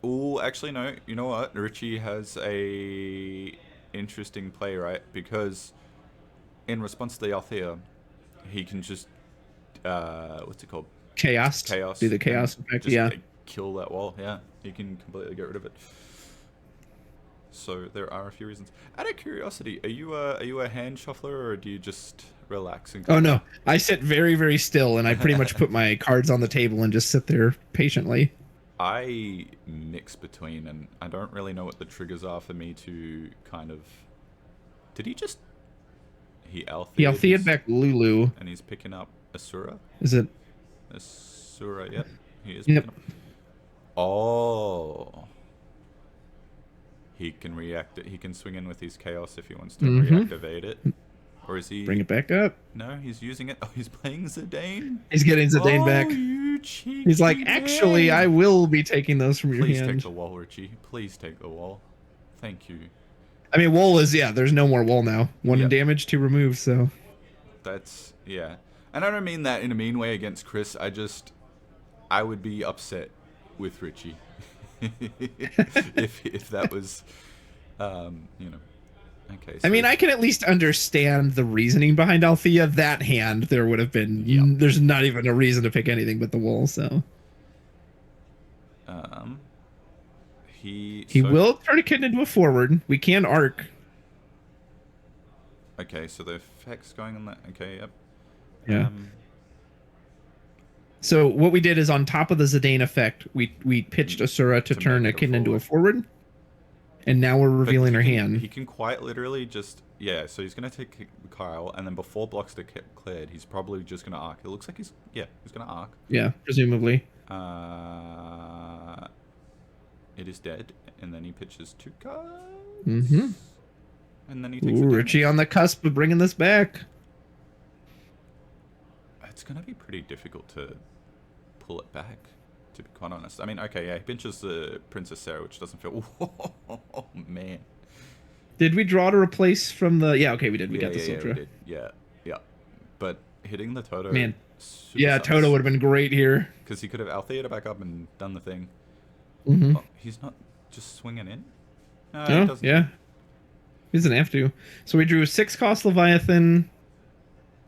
B: Oh, actually, no. You know what? Richie has a interesting play, right? Because in response to the Althea, he can just... what's it called?
C: Chaos. Do the Chaos effect, yeah.
B: Like, kill that wall, yeah. He can completely get rid of it. So there are a few reasons. Out of curiosity, are you a hand shuffler or do you just relax and...
C: Oh no, I sit very, very still and I pretty much put my cards on the table and just sit there patiently.
B: I mix between, and I don't really know what the triggers are for me to kind of... Did he just... He
C: Althea'd back Lulu.
B: And he's picking up Asura?
C: Is it?
B: Asura, yep. He is
C: Yep.
B: picking up... Oh... He can react it. He can swing in with his chaos if he wants to reactivate it. Or is he...
C: Bring it back up.
B: No, he's using it. Oh, he's playing Zidane.
C: He's getting Zidane back.
B: You cheeky
C: He's like,
B: man.
C: actually, I will be taking those from your
B: Please
C: hand.
B: take the wall, Richie. Please take the wall. Thank you.
C: I mean, wool is, yeah, there's no more wool now. One damage to remove, so.
B: That's, yeah. And I don't mean that in a mean way against Chris. I would be upset with Richie. if that was, you know. Okay. So
C: I mean, I can at least understand the reasoning behind Althea. That hand, there would have been. There's not even a reason to pick anything but the wool. So. He will turn a kitten into a forward. We can arc.
B: Okay, so the effect's going on that. Okay, yep.
C: Yeah. So what we did is on top of the Zidane effect, we pitched Asura to turn a kitten into a forward. And now we're revealing her hand.
B: He can quite literally just... Yeah, so he's going to take Kyle, and then before blocks get cleared, he's probably just going to arc. It looks like he's... Yeah, he's going to arc.
C: Yeah, presumably.
B: It is dead, and then he pitches 2 cards.
C: Mm-hmm.
B: And then he takes
C: Richie on the cusp of bringing this back.
B: It's going to be pretty difficult to pull it back, to be quite honest. I mean, okay, yeah, he pinches the Princess Sarah, which doesn't feel... Oh, man.
C: Did we draw to replace from the... Yeah, okay, we did. We got the Sultra.
B: We did. Yeah. But hitting the Toto...
C: Man. Yeah, sucks. Toto would have been great here.
B: Because he could have Althea back up and done the thing.
C: Mm-hmm.
B: Oh, he's not just swinging in? No,
C: he
B: doesn't.
C: Yeah. He doesn't have to. So we drew 6-cost Leviathan,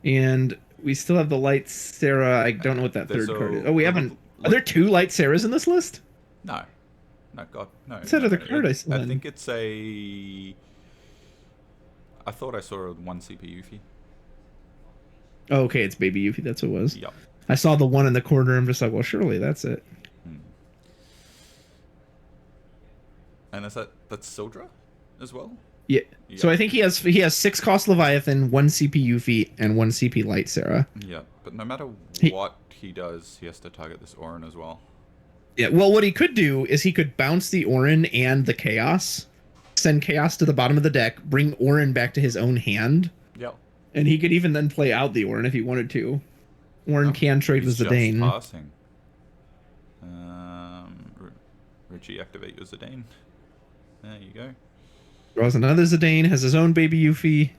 C: and we still have the Light Sarah. I don't know what that third card is. Oh, we haven't... Are there 2 Light Sarahs in this list?
B: No. No, God, no.
C: What's that other card I saw?
B: I think it's a... I thought I saw a 1 CP Yuffie.
C: Oh, okay, it's Baby Yuffie. That's what it was.
B: Yep.
C: I saw the one in the corner. I'm just like, well, surely that's it.
B: And is that's Sildra as well?
C: Yeah. So I think he has 6-cost Leviathan, 1 CP Yuffie, and 1 CP Light Sarah.
B: Yeah, but no matter what he does, he has to target this Orin as well.
C: Yeah, well, what he could do is he could bounce the Orin and the Chaos, send Chaos to the bottom of the deck, bring Orin back to his own hand.
B: Yep.
C: And he could even then play out the Orin if he wanted to. Orin can trade with Zidane.
B: Passing. Richie, activate your Zidane. There you go.
C: Draws another Zidane, has his own Baby Yuffie.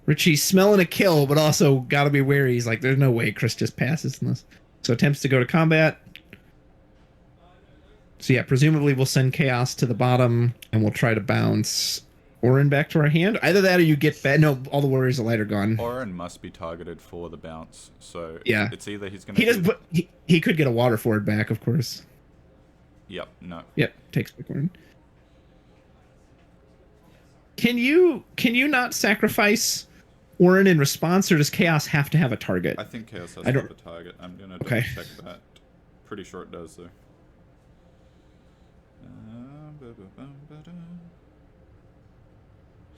C: Richie's smelling a kill, but also gotta be wary. He's like, there's no way Chris just passes in this. So attempts to go to combat. So yeah, presumably we'll send Chaos to the bottom, and we'll try to bounce Orin back to our hand. Either that or you get back. No, all the Warriors of Light are gone.
B: Orin must be targeted for the bounce. So
C: yeah,
B: it's either he's going to...
C: He could get a water forward back, of course.
B: Yep, no.
C: Yep, takes back Orin. Can you not sacrifice Orin in response, or does Chaos have to have a target?
B: I think Chaos has to have a target. I'm going to check that. Pretty sure it does, though.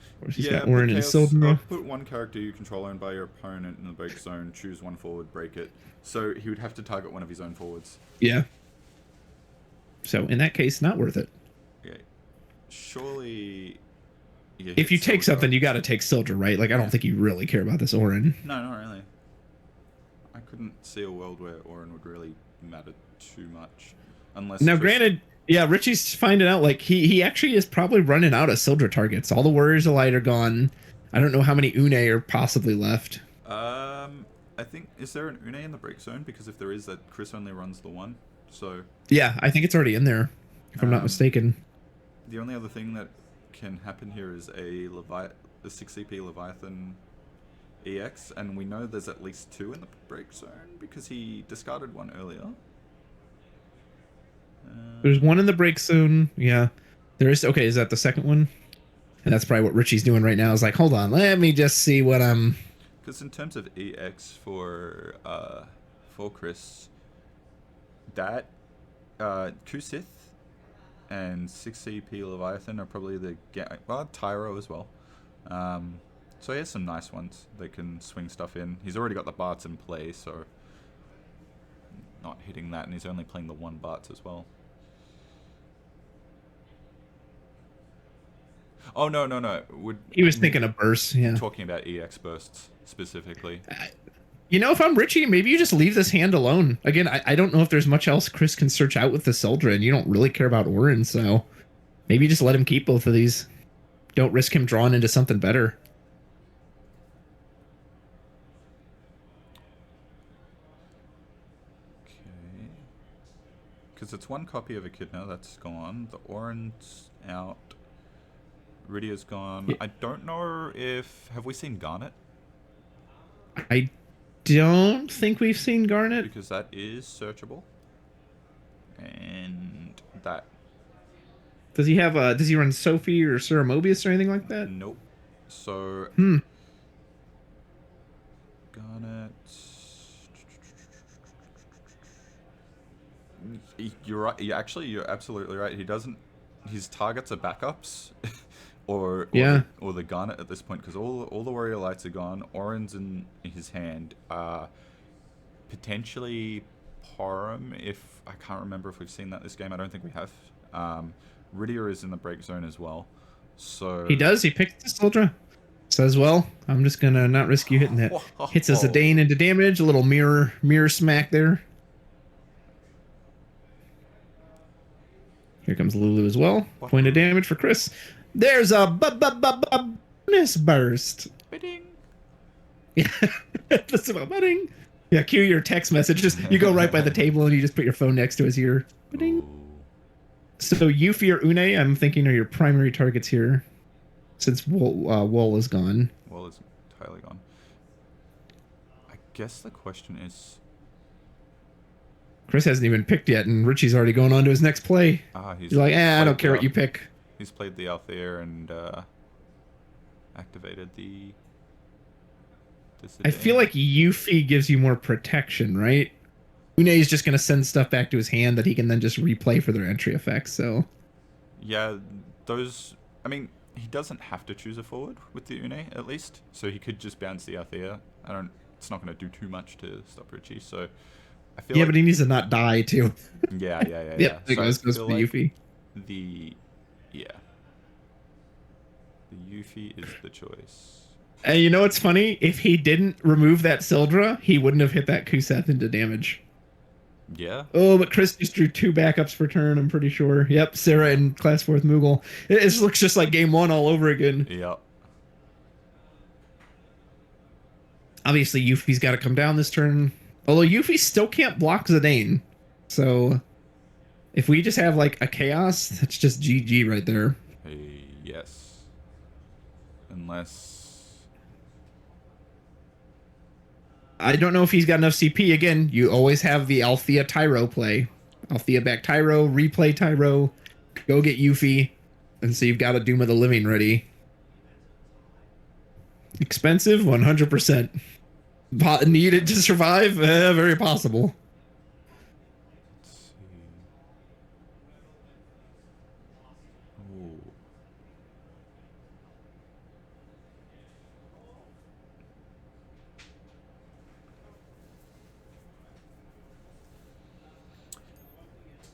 C: Of course, he's got Orin and Sildra.
B: Put 1 character you control owned by your opponent in the break zone, choose 1 forward, break it. So he would have to target one of his own forwards.
C: Yeah. So in that case, not worth it.
B: Okay. Surely...
C: If you take something, you got to take Sildra, right? Like, I don't think you really care about this Orin.
B: No, not really. I couldn't see a world where Orin would really matter too much. Unless...
C: Now, granted... Yeah, Richie's finding out, like, he actually is probably running out of Sildra targets. All the Warriors of Light are gone. I don't know how many Une are possibly left.
B: I think, is there an Une in the break zone? Because if there is, that Chris only runs the 1, so...
C: Yeah, I think it's already in there, if I'm not mistaken.
B: The only other thing that can happen here is a 6 CP Leviathan EX, and we know there's at least 2 in the break zone, because he discarded 1 earlier.
C: There's 1 in the break zone. Yeah. There is. Okay, is that the second one? And that's probably what Richie's doing right now. Is like, hold on, let me just see what I'm...
B: Because in terms of EX for for Chris. That Kusith and 6 CP Leviathan are probably the well, Tyro as well. So he has some nice ones that can swing stuff in. He's already got the Barts in play, so not hitting that, and he's only playing the 1 Barts as well. Oh, no.
C: He was thinking of bursts, yeah.
B: Talking about EX bursts specifically.
C: You know, if I'm Richie, maybe you just leave this hand alone. Again, I don't know if there's much else Chris can search out with the Sildra, and you don't really care about Orin, so maybe you just let him keep both of these. Don't risk him drawing into something better.
B: Okay. Because it's 1 copy of Echidna, that's gone. The Orin's out. Rydia's gone. Yeah. I don't know if... Have we seen Garnet?
C: I don't think we've seen Garnet.
B: Because that is searchable. And that...
C: Does he have does he run Sophie or Sarah Mobius or anything like that?
B: Nope. So... Garnet... You're right. You're absolutely right. He doesn't... His targets are backups. or the Garnet at this point, because all the Warrior Lights are gone. Orin's in his hand. Potentially Porum, if I can't remember if we've seen that this game. I don't think we have. Rydia is in the break zone as well. So
C: he does. He picked the Sildra. Says, well, I'm just gonna not risk you hitting that. Hits a Zidane into damage. A little mirror smack there. Here comes Lulu as well. Point of damage for Chris. There's a bonus burst.
B: Bidding.
C: Yeah, that's about bidding. Yeah, cue your text message. Just you go right by the table and you just put your phone next to his ear. Bidding. So Yuffie or Une, I'm thinking, are your primary targets here, since Wall is gone.
B: Wall is entirely gone. I guess the question is...
C: Chris hasn't even picked yet, and Richie's already going on to his next play. He's like, I don't care what you pick.
B: He's played the Althea and activated the...
C: I feel like Yuffie gives you more protection, right? Une is just going to send stuff back to his hand that he can then just replay for their entry effects, so...
B: Yeah, those... I mean, he doesn't have to choose a forward with the Une, at least. So he could just bounce the Althea. It's not going to do too much to stop Richie, so... I feel like...
C: but he needs to not die, too.
B: Yeah.
C: Yep, so goes for the Yuffie.
B: The Yuffie is the choice.
C: And you know what's funny? If he didn't remove that Sildra, he wouldn't have hit that Kuseth into damage.
B: Yeah.
C: Oh, but Chris just drew 2 backups per turn, I'm pretty sure. Yep, Sarah and Class 4th Moogle. It looks just like Game 1 all over again.
B: Yep.
C: Obviously, Yuffie's got to come down this turn. Although Yuffie still can't block Zidane. So, if we just have, like, a Chaos, that's just GG right there.
B: Yes. Unless...
C: I don't know if he's got enough CP. Again, you always have the Althea Tyro play. Althea back Tyro, replay Tyro, go get Yuffie, and so you've got a Doom of the Living ready. Expensive, 100%. Needed to survive? Very possible.
B: Let's see. Ooh.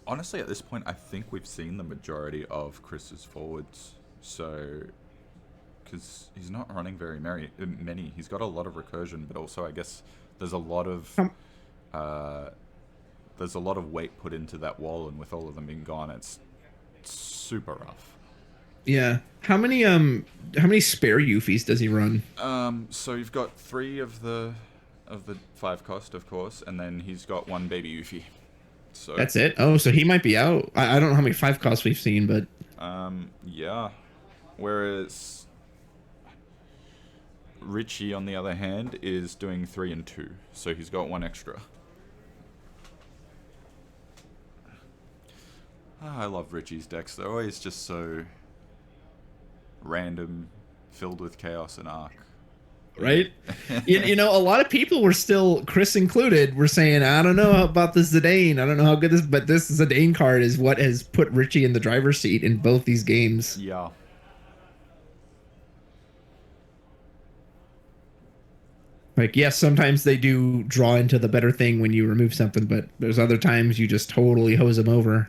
B: Honestly, at this point, I think we've seen the majority of Chris's forwards. So, because he's not running very many. He's got a lot of recursion, but also I guess there's a lot of weight put into that wall, and with all of them being gone, it's super rough.
C: Yeah. How many spare Yuffies does he run?
B: So you've got 3 of the 5 cost, of course, and then he's got 1 baby Yuffie. So
C: that's it. Oh, so he might be out. I don't know how many 5 costs we've seen, but
B: yeah. Whereas Richie, on the other hand, is doing 3 and 2, so he's got 1 extra. I love Richie's decks. They're always just so random, filled with chaos and arc.
C: right? You know, a lot of people were still, Chris included, were saying, I don't know about the Zidane. I don't know how good this, but this Zidane card is what has put Richie in the driver's seat in both these games.
B: Yeah.
C: Like, yes, sometimes they do draw into the better thing when you remove something, but there's other times you just totally hose them over.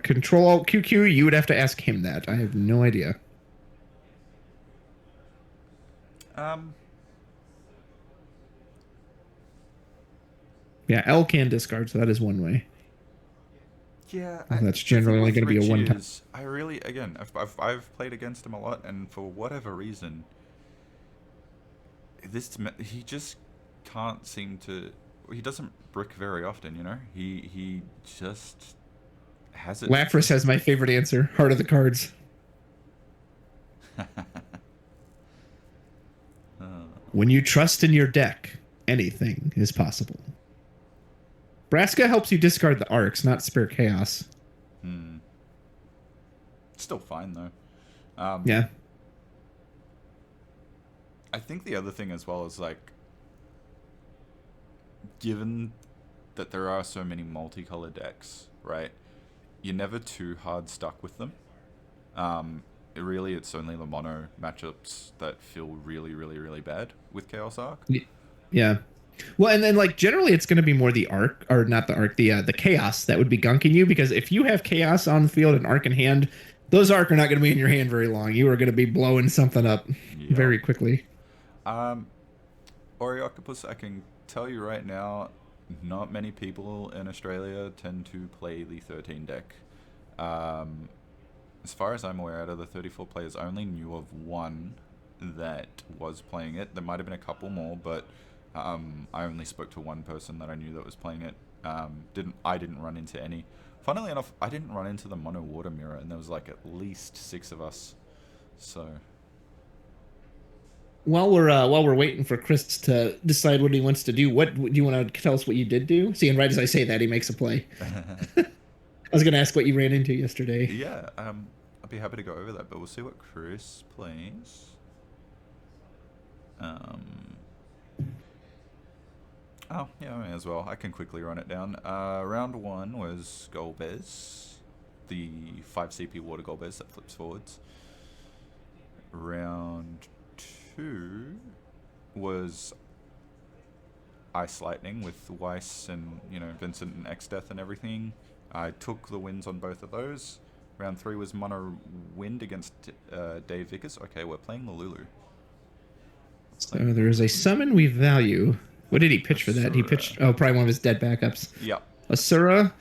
C: Control Alt QQ, you would have to ask him that. I have no idea. Yeah, L can discard, so that is one way.
B: Yeah,
C: well, that's generally only going to be a one-time.
B: I really, again, I've played against him a lot, and for whatever reason, he just can't seem to. He doesn't brick very often, you know. He just has it.
C: Lapras has my favorite answer: Heart of the Cards. When you trust in your deck, anything is possible. Braska helps you discard the arcs, not spare chaos.
B: Still fine though.
C: Yeah.
B: I think the other thing as well is like, given that there are so many multicolor decks, right? You're never too hard stuck with them. It's only the mono matchups that feel really, really, really bad with Chaos Arc.
C: Yeah. Well, and then like generally it's going to be more the arc, or not the arc, the chaos that would be gunking you, because if you have chaos on the field and arc in hand, those arc are not going to be in your hand very long. You are going to be blowing something up very quickly.
B: Octopus, I can tell you right now, not many people in Australia tend to play the 13 deck. As far as I'm aware, out of the 34 players, I only knew of one that was playing it. There might have been a couple more, but I only spoke to one person that I knew that was playing it. I didn't run into any. Funnily enough, I didn't run into the mono water mirror, and there was like at least 6 of us. So
C: while we're waiting for Chris to decide what he wants to do, what do you want to tell us what you did do? See, and right as I say that, he makes a play. I was going to ask what you ran into yesterday.
B: Yeah, I'll be happy to go over that, but we'll see what Chris plays. Oh, yeah, I may as well. I can quickly run it down. Round 1 was Golbez, the 5 CP water Golbez that flips forwards. Round 2 was Ice Lightning with Weiss and, Vincent and X-Death and everything. I took the wins on both of those. Round 3 was Mono Wind against Dave Vickers. Okay, we're playing the Lulu.
C: So there is a summon we value. What did he pitch for that? He pitched, probably one of his dead backups.
B: Yeah.
C: Asura.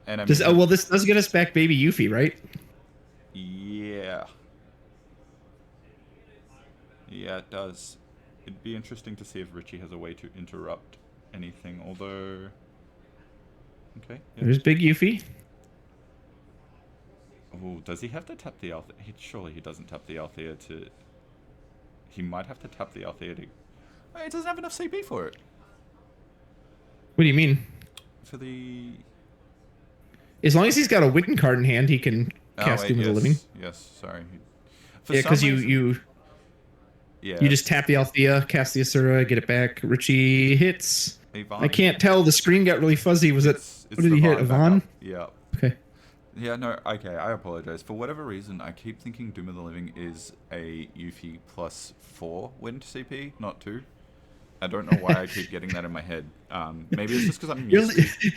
B: And
C: this does get us back Baby Yuffie, right?
B: Yeah. Yeah, it does. It'd be interesting to see if Richie has a way to interrupt anything, although... Okay. Yeah.
C: There's Big Yuffie.
B: Oh, does he have to tap the Althea? Surely he doesn't tap the Althea to... He might have to tap the Althea to... Oh, he doesn't have enough CP for it.
C: What do you mean?
B: For the...
C: As long as he's got a Witten card in hand, he can cast Doom of the Living.
B: Yes, sorry.
C: Because you just tap the Althea, cast the Asura, get it back. Richie hits. I can't tell. The screen got really fuzzy. What did he hit? Yvonne?
B: Yeah.
C: Okay.
B: Yeah, no, okay, I apologize. For whatever reason, I keep thinking Doom of the Living is a Yuffie plus 4 wind CP, not 2. I don't know why I keep getting that in my head. Maybe it's just because I'm used to...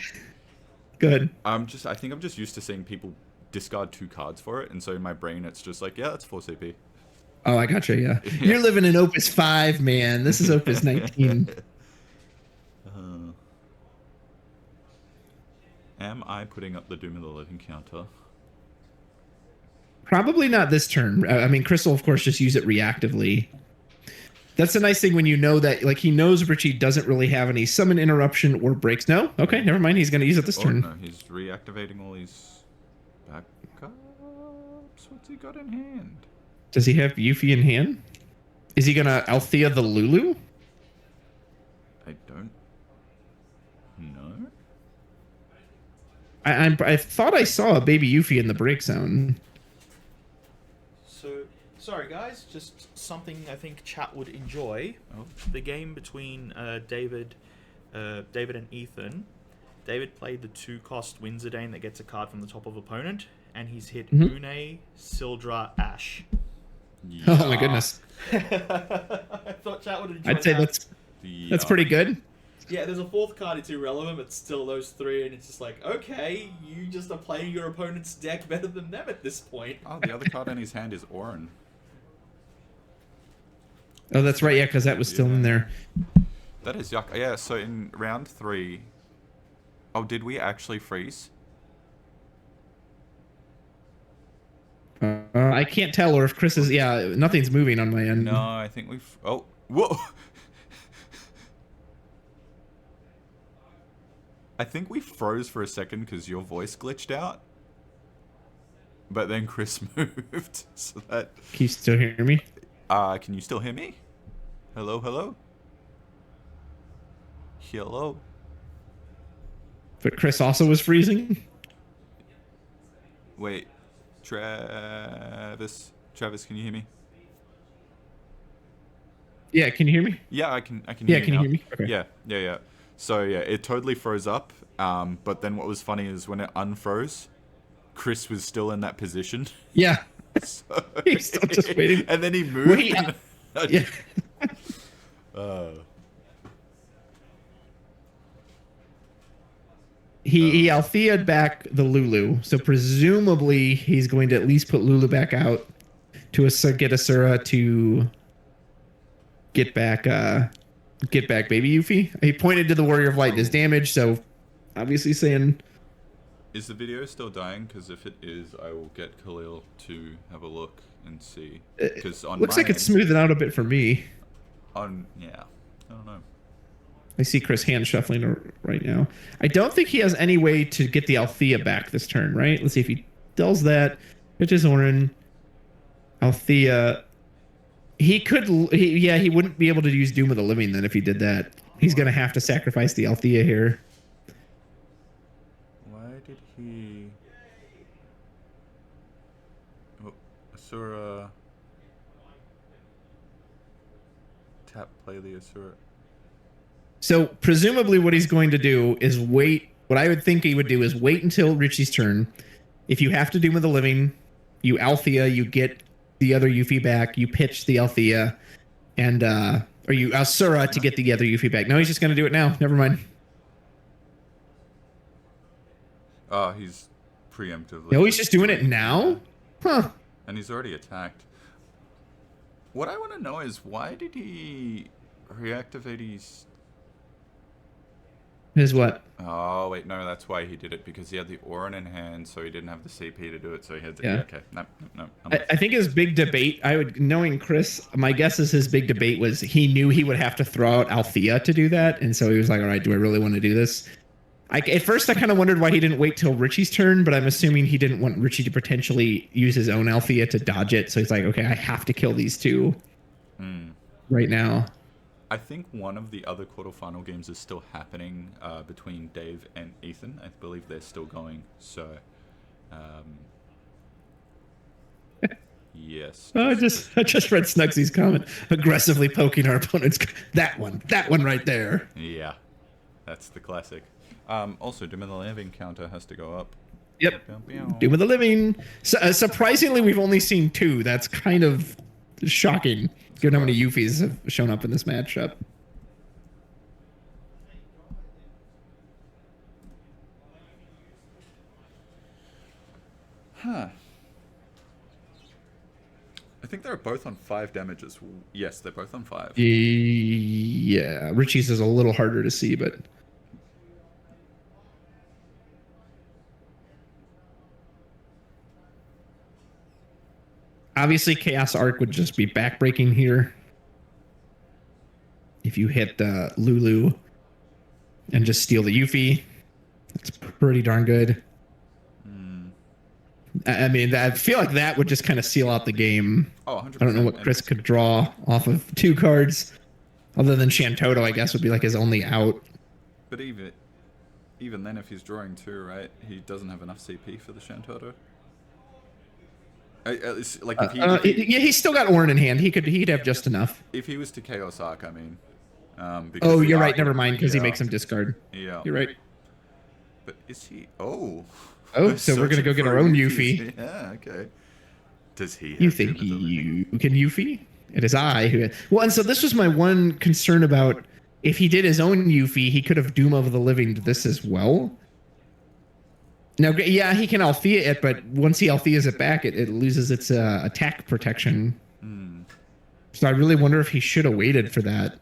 C: Go ahead.
B: I think I'm just used to seeing people discard 2 cards for it, and so in my brain it's just like, yeah, that's 4 CP.
C: Oh, I gotcha, yeah. You're living in Opus 5, man. This is Opus 19.
B: Am I putting up the Doom of the Living counter?
C: Probably not this turn. I mean, Chris will, of course, just use it reactively. That's the nice thing when you know that, like, he knows Richie doesn't really have any summon interruption or breaks. No? Okay, never mind. He's going to use it this turn.
B: No, he's reactivating all these backups. What's he got in hand?
C: Does he have Yuffie in hand? Is he going to Althea the Lulu?
B: I don't know.
C: I thought I saw a baby Yuffie in the break zone.
A: So, sorry guys, just something I think chat would enjoy.
B: Oh.
A: The game between David and Ethan. David played the 2-cost Windsor Dane that gets a card from the top of opponent, and he's hit Une, Sildra, Ash.
B: Yeah.
C: Oh my goodness.
A: I thought chat would enjoy
C: I'd say
A: that.
C: that's pretty good.
A: Yeah, there's a fourth card, it's irrelevant, but still those three, and it's just like, okay, you just are playing your opponent's deck better than them at this point.
B: Oh, the other card in his hand is Orin.
C: Oh, that's right, yeah, because that was still in there.
B: That is yuck. Yeah, so in round 3... Oh, did we actually freeze?
C: I can't tell, or if Chris is... Yeah, nothing's moving on my end.
B: No, I think we've... Oh, whoa! I think we froze for a second because your voice glitched out. But then Chris moved, so that...
C: Can you still hear me?
B: Can you still hear me? Hello, hello? Hello?
C: But Chris also was freezing?
B: Wait. Travis, can you hear me?
C: Yeah, can you hear me?
B: Yeah, I can hear
C: Yeah,
B: you
C: can you
B: now.
C: hear me? Okay.
B: Yeah. So yeah, it totally froze up. But then what was funny is when it unfroze, Chris was still in that position.
C: Yeah.
B: So,
C: He's still just waiting.
B: And then he moved.
C: Wait, yeah. He Althea'd back the Lulu, so presumably he's going to at least put Lulu back out to get Asura to get back baby Yuffie. He pointed to the Warrior of Light and his damage, so obviously saying...
B: Is the video still dying? Because if it is, I will get Khalil to have a look and see. Because on
C: looks
B: my
C: like it's
B: end,
C: smoothing out a bit for me.
B: yeah, I don't know.
C: I see Chris hand shuffling right now. I don't think he has any way to get the Althea back this turn, right? Let's see if he does that. Pitches Orin. Althea. He could... he wouldn't be able to use Doom of the Living then if he did that. He's going to have to sacrifice the Althea here.
B: Why did he... Oh, Asura... Tap play the Asura...
C: So presumably what he's going to do is wait. What I would think he would do is wait until Richie's turn. If you have to Doom of the Living, you Althea, you get the other Yuffie back, you pitch the Althea, and or you Asura to get the other Yuffie back. No, he's just going to do it now. Never mind.
B: Oh, he's preemptively...
C: No, he's just doing it now? Huh.
B: And he's already attacked. What I want to know is why did he reactivate his...
C: Is what?
B: Oh, wait, no, that's why he did it, because he had the Orin in hand, so he didn't have the CP to do it, so he had to...
C: Yeah.
B: Okay, no.
C: I think his big debate, knowing Chris, my guess is his big debate was he knew he would have to throw out Althea to do that, and so he was like, all right, do I really want to do this? At first, I kind of wondered why he didn't wait till Richie's turn, but I'm assuming he didn't want Richie to potentially use his own Althea to dodge it, so he's like, okay, I have to kill these two right now.
B: I think one of the other quarterfinal games is still happening between Dave and Ethan. I believe they're still going. So, yes.
C: I just read Snugsy's comment. Aggressively poking our opponents. That one right there.
B: Yeah, that's the classic. Also, Doom of the Living counter has to go up.
C: Yep. Doom of the Living. Surprisingly, we've only seen 2. That's kind of shocking, given how many Yuffies have shown up in this matchup.
B: Huh. I think they're both on 5 damages. Yes, they're both on 5.
C: Yeah, Richie's is a little harder to see, but... Obviously, Chaos Arc would just be backbreaking here. If you hit Lulu and just steal the Yuffie, that's pretty darn good. I mean, I feel like that would just kind of seal out the game.
B: Oh, 100%.
C: I don't know what Chris could draw off of 2 cards. Other than Shantoto, I guess, would be like his only out.
B: But even then, if he's drawing 2, right, he doesn't have enough CP for the Shantotto. Like if
C: yeah, he's still got Orin in hand. He'd have just enough.
B: If he was to Chaos Arc, I mean.
C: Oh, you're right. Never mind, because he makes him discard.
B: Yeah.
C: You're right.
B: But is he? Oh.
C: Oh, so we're gonna go get our own Yuffie.
B: Yeah. Okay. Does he?
C: You think you can Yuffie? It is I who. Well, and so this was my one concern about if he did his own Yuffie, he could have Doom of the Living to this as well. Now, yeah, he can Althea it, but once he Althea's it back, it loses its attack protection. So I really wonder if he should have waited for that.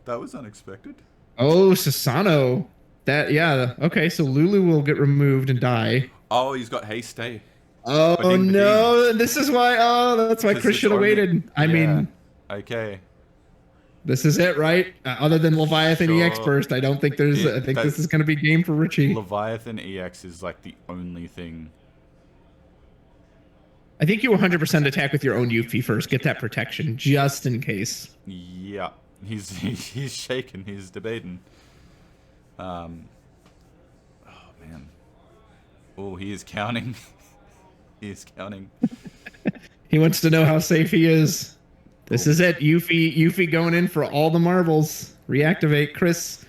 B: That was unexpected.
C: Oh, Sasano. That, yeah. Okay, so Lulu will get removed and die.
B: Oh, he's got haste stay.
C: Oh, no. This is why. Oh, that's why Chris should have waited. I mean.
B: Okay.
C: This is it, right? Other than Leviathan EX Burst, I don't think there's. I think this is going to be game for Richie.
B: Leviathan EX is like the only thing.
C: I think you 100% attack with your own Yuffie first. Get that protection, just in case.
B: Yeah, he's shaking. He's debating. Oh man. Oh, he is counting. He is counting.
C: He wants to know how safe he is. This is it. Yuffie going in for all the marbles. Reactivate. Chris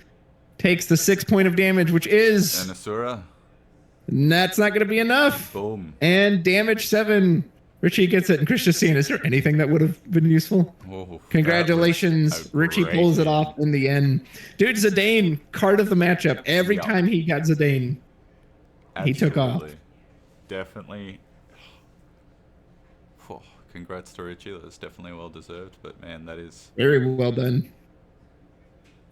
C: takes the 6 point of damage, which is...
B: And Asura.
C: That's not going to be enough.
B: Boom.
C: And damage 7. Richie gets it. And Chris just saying, is there anything that would have been useful?
B: Oh,
C: congratulations. Richie pulls it off in the end. Dude, Zidane, card of the matchup. Every time he got Zidane, he took off.
B: Definitely. Oh, congrats to Richie. That's definitely well deserved. But man, that is
C: very well done.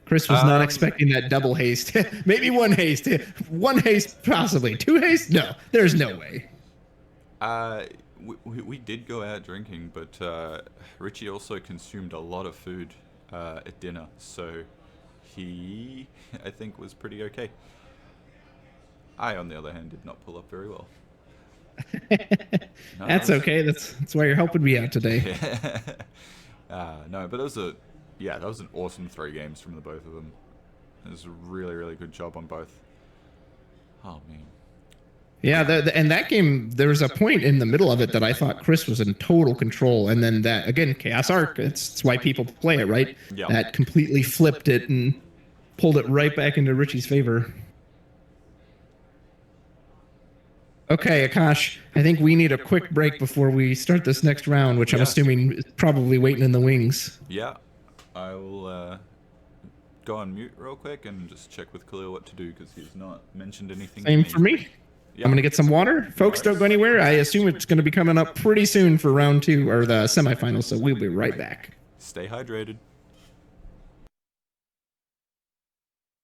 C: Chris was not expecting that double haste. Maybe one haste. One haste, possibly. 2 haste? No, there's no way.
B: We did go out drinking, but Richie also consumed a lot of food at dinner, so he, I think, was pretty okay. I, on the other hand, did not pull up very well. No,
C: that's okay. That's why you're helping me out today.
B: No, but that was an awesome 3 games from the both of them. It was a really, really good job on both. Oh man.
C: Yeah, and that game, there was a point in the middle of it that I thought Chris was in total control, and then that, again, Chaos Arc, it's why people play it, right?
B: Yeah.
C: That completely flipped it and pulled it right back into Richie's favor. Okay, Akash, I think we need a quick break before we start this next round, which I'm assuming is probably waiting in the wings.
B: Yeah, I will go on mute real quick and just check with Khalil what to do, because he's not mentioned anything.
C: Same for me. Yeah. I'm going to get some water. Folks, don't go anywhere. I assume it's going to be coming up pretty soon for round 2, or the semifinals, so we'll be right back.
B: Stay hydrated.